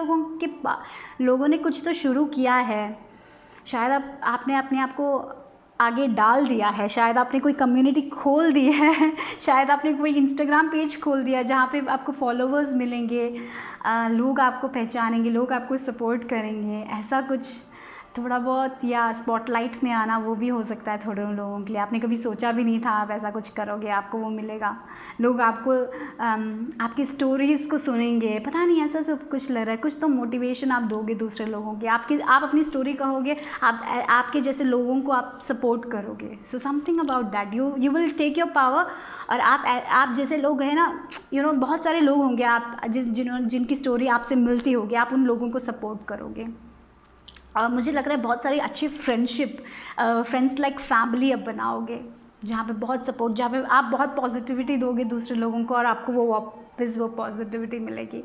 लोगों ने कुछ तो शुरू किया है, शायद आपने अपने आप को आगे डाल दिया है, शायद आपने कोई कम्युनिटी खोल दी है शायद आपने कोई इंस्टाग्राम पेज खोल दिया जहाँ पे आपको फॉलोवर्स मिलेंगे, लोग आपको पहचानेंगे, लोग आपको सपोर्ट करेंगे, ऐसा कुछ थोड़ा बहुत। या स्पॉटलाइट में आना, वो भी हो सकता है थोड़े लोगों के लिए। आपने कभी सोचा भी नहीं था आप ऐसा कुछ करोगे, आपको वो मिलेगा। लोग आपको आपकी स्टोरीज़ को सुनेंगे, पता नहीं ऐसा सब कुछ लग रहा है। कुछ तो मोटिवेशन आप दोगे दूसरे लोगों के, आप अपनी स्टोरी कहोगे, आपके जैसे लोगों को आप सपोर्ट करोगे। So something about that, you will take your power. और आप जैसे लोग हैं ना, यू नो, बहुत सारे लोग होंगे आप जिनकी स्टोरी आपसे मिलती होगी, आप उन लोगों को सपोर्ट करोगे। और मुझे लग रहा है बहुत सारी अच्छी फ्रेंड्स लाइक फैमिली अब बनाओगे, जहाँ पे बहुत सपोर्ट, जहाँ पे आप बहुत पॉजिटिविटी दोगे दूसरे लोगों को, और आपको वो वापस वो पॉजिटिविटी मिलेगी।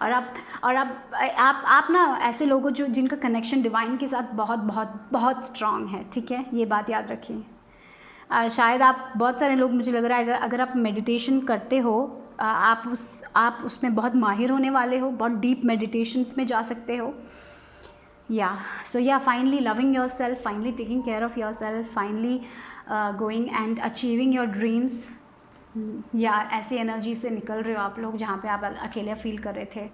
और आप ना ऐसे लोगों जिनका कनेक्शन डिवाइन के साथ बहुत बहुत बहुत स्ट्रांग है, ठीक है, ये बात याद रखिए। शायद आप बहुत सारे लोग, मुझे लग रहा है अगर आप मेडिटेशन करते हो, आप उसमें बहुत माहिर होने वाले हो, बहुत डीप मेडिटेशंस में जा सकते हो। Finally loving yourself, finally taking care of yourself, finally going and achieving your dreams. ऐसी एनर्जी से निकल रहे हो आप लोग, जहाँ पे आप अकेले फील कर रहे थे,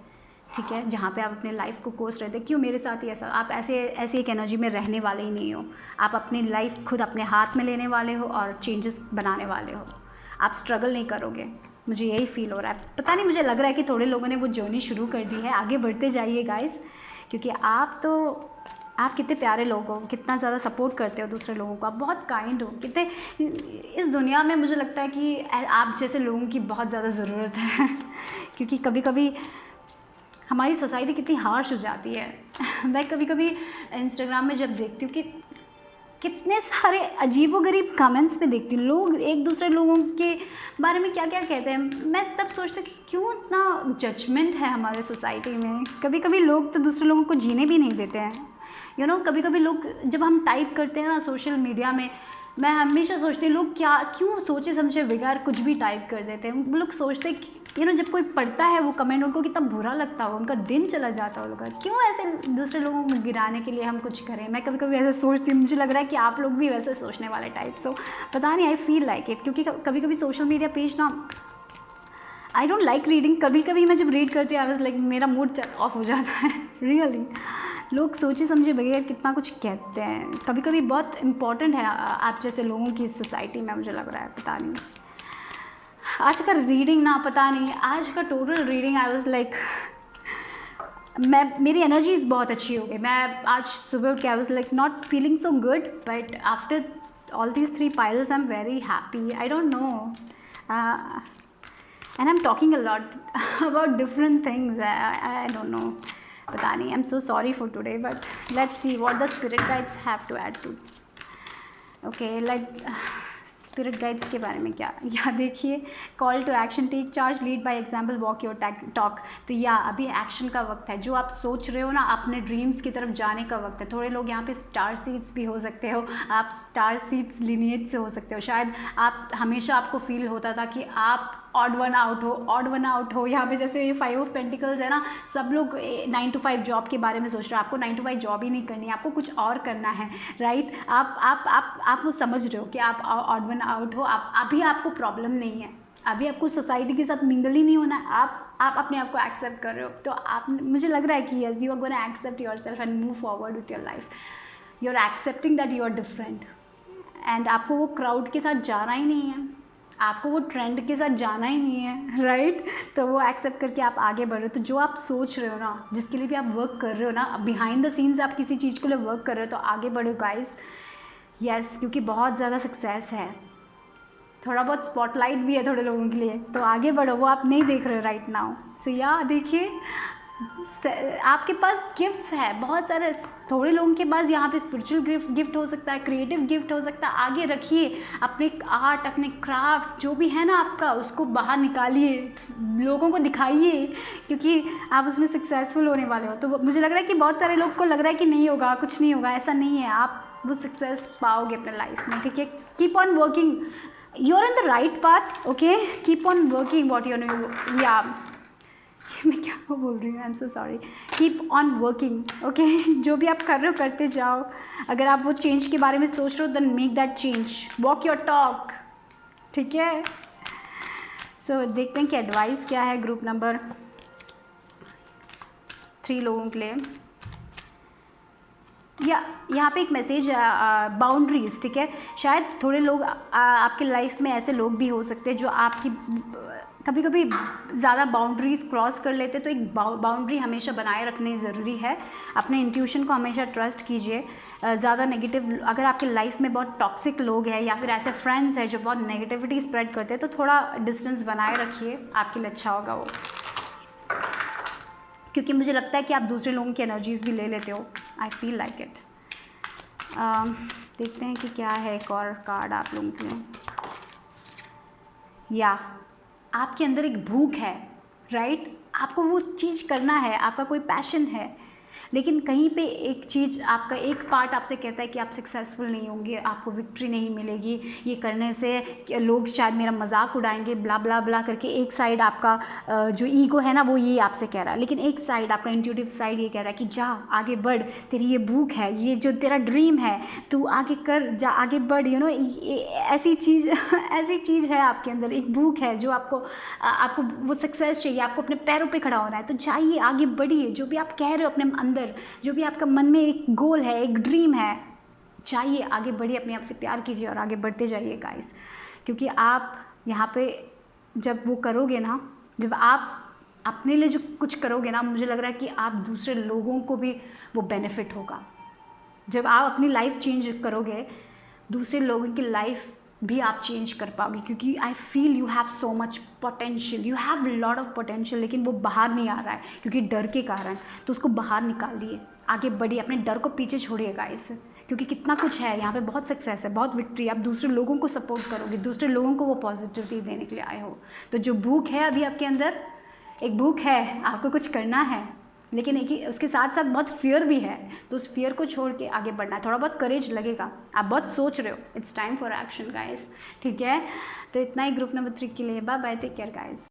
ठीक है, जहाँ पे आप अपने लाइफ को कोस रहे थे, क्यों मेरे साथ ही ऐसा। आप ऐसी एक एनर्जी में रहने वाले ही नहीं हो। आप अपनी लाइफ खुद अपने हाथ में लेने वाले हो और चेंजेस बनाने वाले हो। आप स्ट्रगल नहीं करोगे, मुझे यही फील हो रहा है। पता नहीं, मुझे लग रहा है कि थोड़े लोगों ने वो जर्नी शुरू कर दी है। आगे बढ़ते जाइए गाइस, क्योंकि आप कितने प्यारे लोग हो, कितना ज़्यादा सपोर्ट करते हो दूसरे लोगों को, आप बहुत काइंड हो। कितने इस दुनिया में मुझे लगता है कि आप जैसे लोगों की बहुत ज़्यादा ज़रूरत है क्योंकि कभी कभी हमारी सोसाइटी कितनी हार्श हो जाती है मैं कभी कभी इंस्टाग्राम में जब देखती हूँ कि कितने सारे अजीबोगरीब कमेंट्स में देखती हूँ, लोग एक दूसरे लोगों के बारे में क्या क्या कहते हैं। मैं तब सोचती हूँ कि क्यों इतना जजमेंट है हमारे सोसाइटी में। कभी कभी लोग तो दूसरे लोगों को जीने भी नहीं देते हैं, यू नो। कभी कभी लोग, जब हम टाइप करते हैं ना सोशल मीडिया में, मैं हमेशा सोचती हूँ लोग क्यों सोचे समझे बगैर कुछ भी टाइप कर देते हैं। वो लोग सोचते हैं, यू नो, जब कोई पढ़ता है वो कमेंट, उनको कितना बुरा लगता हो, उनका दिन चला जाता है। लोग क्यों ऐसे दूसरे लोगों को गिराने के लिए हम कुछ करें। मैं कभी कभी ऐसे सोचती हूँ, मुझे लग रहा है कि आप लोग भी वैसे सोचने वाले टाइप। सो पता नहीं, आई फील लाइक इट, क्योंकि कभी कभी सोशल मीडिया पेज ना, आई डोंट लाइक रीडिंग। कभी कभी मैं जब रीड करती हूँ, आई वाज लाइक, मेरा मूड ऑफ हो जाता है रियली। लोग सोचे समझे बगैर कितना कुछ कहते हैं, कभी कभी बहुत इम्पोर्टेंट है आप जैसे लोगों की सोसाइटी में, मुझे लग रहा है, पता नहीं। आज का रीडिंग ना, पता नहीं, आज का total reading I was like, मेरी एनर्जीज बहुत अच्छी हो गई। मैं आज सुबह उठ के I was like not feeling so good, but after all these 3 piles I'm very happy. I don't know, and I'm talking a lot about different things. I don't know, pata nahi. I'm so sorry for today, but let's see what the spirit guides have to add to. Okay, spirit guides के बारे में क्या, या देखिए, call to action, take charge, lead by example, walk your talk. तो या अभी एक्शन का वक्त है। जो आप सोच रहे हो ना, अपने ड्रीम्स की तरफ जाने का वक्त है। थोड़े लोग यहाँ पे स्टार सीड्स भी हो सकते हो, आप स्टार सीड्स लिनिएज से हो सकते हो। शायद आप हमेशा आपको फील होता था कि आप ऑड वन आउट हो। यहाँ पे जैसे ये 5 ऑफ पेंटिकल्स है ना, सब लोग 9 to 5 जॉब के बारे में सोच रहे हो। आपको 9 to 5 जॉब ही नहीं करनी है, आपको कुछ और करना है, राइट। आप वो समझ रहे हो कि आप ऑड वन आउट हो। अभी आपको प्रॉब्लम नहीं है, अभी आपको सोसाइटी के साथ मिंगल ही नहीं होना है। आप अपने आप को एक्सेप्ट कर रहे हो, तो आप, मुझे लग रहा है कि yes, you are gonna accept yourself and move forward with your life. You are accepting that you are different, and आपको वो क्राउड के साथ जाना ही नहीं है, आपको वो ट्रेंड के साथ जाना ही नहीं है, राइट। तो वो एक्सेप्ट करके आप आगे बढ़ रहे हो। तो जो आप सोच रहे हो ना, जिसके लिए भी आप वर्क कर रहे हो ना, बिहाइंड द सीन्स आप किसी चीज़ के लिए वर्क कर रहे हो, तो आगे बढ़ो गाइस, यस, क्योंकि बहुत ज़्यादा सक्सेस है, थोड़ा बहुत स्पॉटलाइट भी है थोड़े लोगों के लिए, तो आगे बढ़ो। वो आप नहीं देख रहे हो राइट नाउ। सो या देखिए, आपके पास गिफ्ट्स है बहुत सारे। थोड़े लोगों के पास यहाँ पे स्पिरिचुअल गिफ्ट हो सकता है, क्रिएटिव गिफ्ट हो सकता है। आगे रखिए अपने आर्ट, अपने क्राफ्ट, जो भी है ना आपका, उसको बाहर निकालिए, लोगों को दिखाइए, क्योंकि आप उसमें सक्सेसफुल होने वाले हो। तो मुझे लग रहा है कि बहुत सारे लोग को लग रहा है कि नहीं होगा, कुछ नहीं होगा, ऐसा नहीं है। आप वो सक्सेस पाओगे अपने लाइफ में, ठीक है। Keep on working, you are in the right path, okay. Keep on working what you know, या मैं क्या बोल रही हूँ, I am so sorry. Keep on working, okay. जो भी आप कर रहे हो करते जाओ। अगर आप वो चेंज के बारे में सोच रहे हो, then make that change, walk your talk, ठीक है। सो देखते हैं कि एडवाइस क्या है ग्रुप नंबर 3 लोगों के लिए। या यहाँ पे एक मैसेज है, बाउंड्रीज, ठीक है। शायद थोड़े लोग आपके लाइफ में ऐसे लोग भी हो सकते हैं जो आपकी कभी कभी ज़्यादा बाउंड्रीज क्रॉस कर लेते, तो एक बाउंड्री हमेशा बनाए रखनी ज़रूरी है। अपने इंट्यूशन को हमेशा ट्रस्ट कीजिए। ज़्यादा नेगेटिव, अगर आपके लाइफ में बहुत टॉक्सिक लोग हैं या फिर ऐसे फ्रेंड्स हैं जो बहुत नेगेटिविटी स्प्रेड करते हैं, तो थोड़ा डिस्टेंस बनाए रखिए, आपके लिए अच्छा होगा वो। क्योंकि मुझे लगता है कि आप दूसरे लोगों की एनर्जीज भी ले लेते हो, आई फील लाइक इट। देखते हैं कि क्या है एक और कार्ड आप लोगों के लिए। या आपके अंदर एक भूख है, राइट। आपको वो चीज़ करना है, आपका कोई पैशन है, लेकिन कहीं पे एक चीज़, आपका एक पार्ट आपसे कहता है कि आप सक्सेसफुल नहीं होंगे, आपको विक्ट्री नहीं मिलेगी, ये करने से लोग शायद मेरा मजाक उड़ाएंगे, ब्ला ब्ला ब्ला करके। एक साइड आपका जो ईगो है ना, वो ये आपसे कह रहा है, लेकिन एक साइड आपका इंट्यूटिव साइड ये कह रहा है कि जा आगे बढ़, तेरी ये भूख है, ये जो तेरा ड्रीम है, तू आगे कर, जा आगे बढ़, यू नो। ऐसी चीज़ है आपके अंदर, एक भूख है जो आपको वो सक्सेस चाहिए, आपको अपने पैरों पे खड़ा होना है। तो जाइए, आगे बढ़िए, जो भी आप कह रहे हो अपने अंदर, जो भी आपका मन में एक गोल है, एक ड्रीम है, चाहिए आगे बढ़िए, अपने आप से प्यार कीजिए और आगे बढ़ते जाइए गाइस। क्योंकि आप यहाँ पे जब वो करोगे ना, जब आप अपने लिए जो कुछ करोगे ना, मुझे लग रहा है कि आप दूसरे लोगों को भी वो बेनिफिट होगा। जब आप अपनी लाइफ चेंज करोगे, दूसरे लोगों की लाइफ भी आप चेंज कर पाओगे। क्योंकि I feel you have so much potential, you have lot of potential, लेकिन वो बाहर नहीं आ रहा है क्योंकि डर के कारण। तो उसको बाहर निकालिए, आगे बढ़िए, अपने डर को पीछे छोड़िए गाइस। क्योंकि कितना कुछ है यहाँ पे, बहुत सक्सेस है, बहुत विक्ट्री। आप दूसरे लोगों को सपोर्ट करोगे, दूसरे लोगों को वो पॉजिटिविटी देने के लिए आए हो। तो जो भूख है अभी आपके अंदर, एक भूख है, आपको कुछ करना है, लेकिन एक ही उसके साथ साथ बहुत फियर भी है। तो उस फियर को छोड़ के आगे बढ़ना है। थोड़ा बहुत करेज लगेगा, आप बहुत सोच रहे हो, it's time for action guys, ठीक है। तो इतना ही ग्रुप नंबर 3 के लिए। Bye bye, take care guys.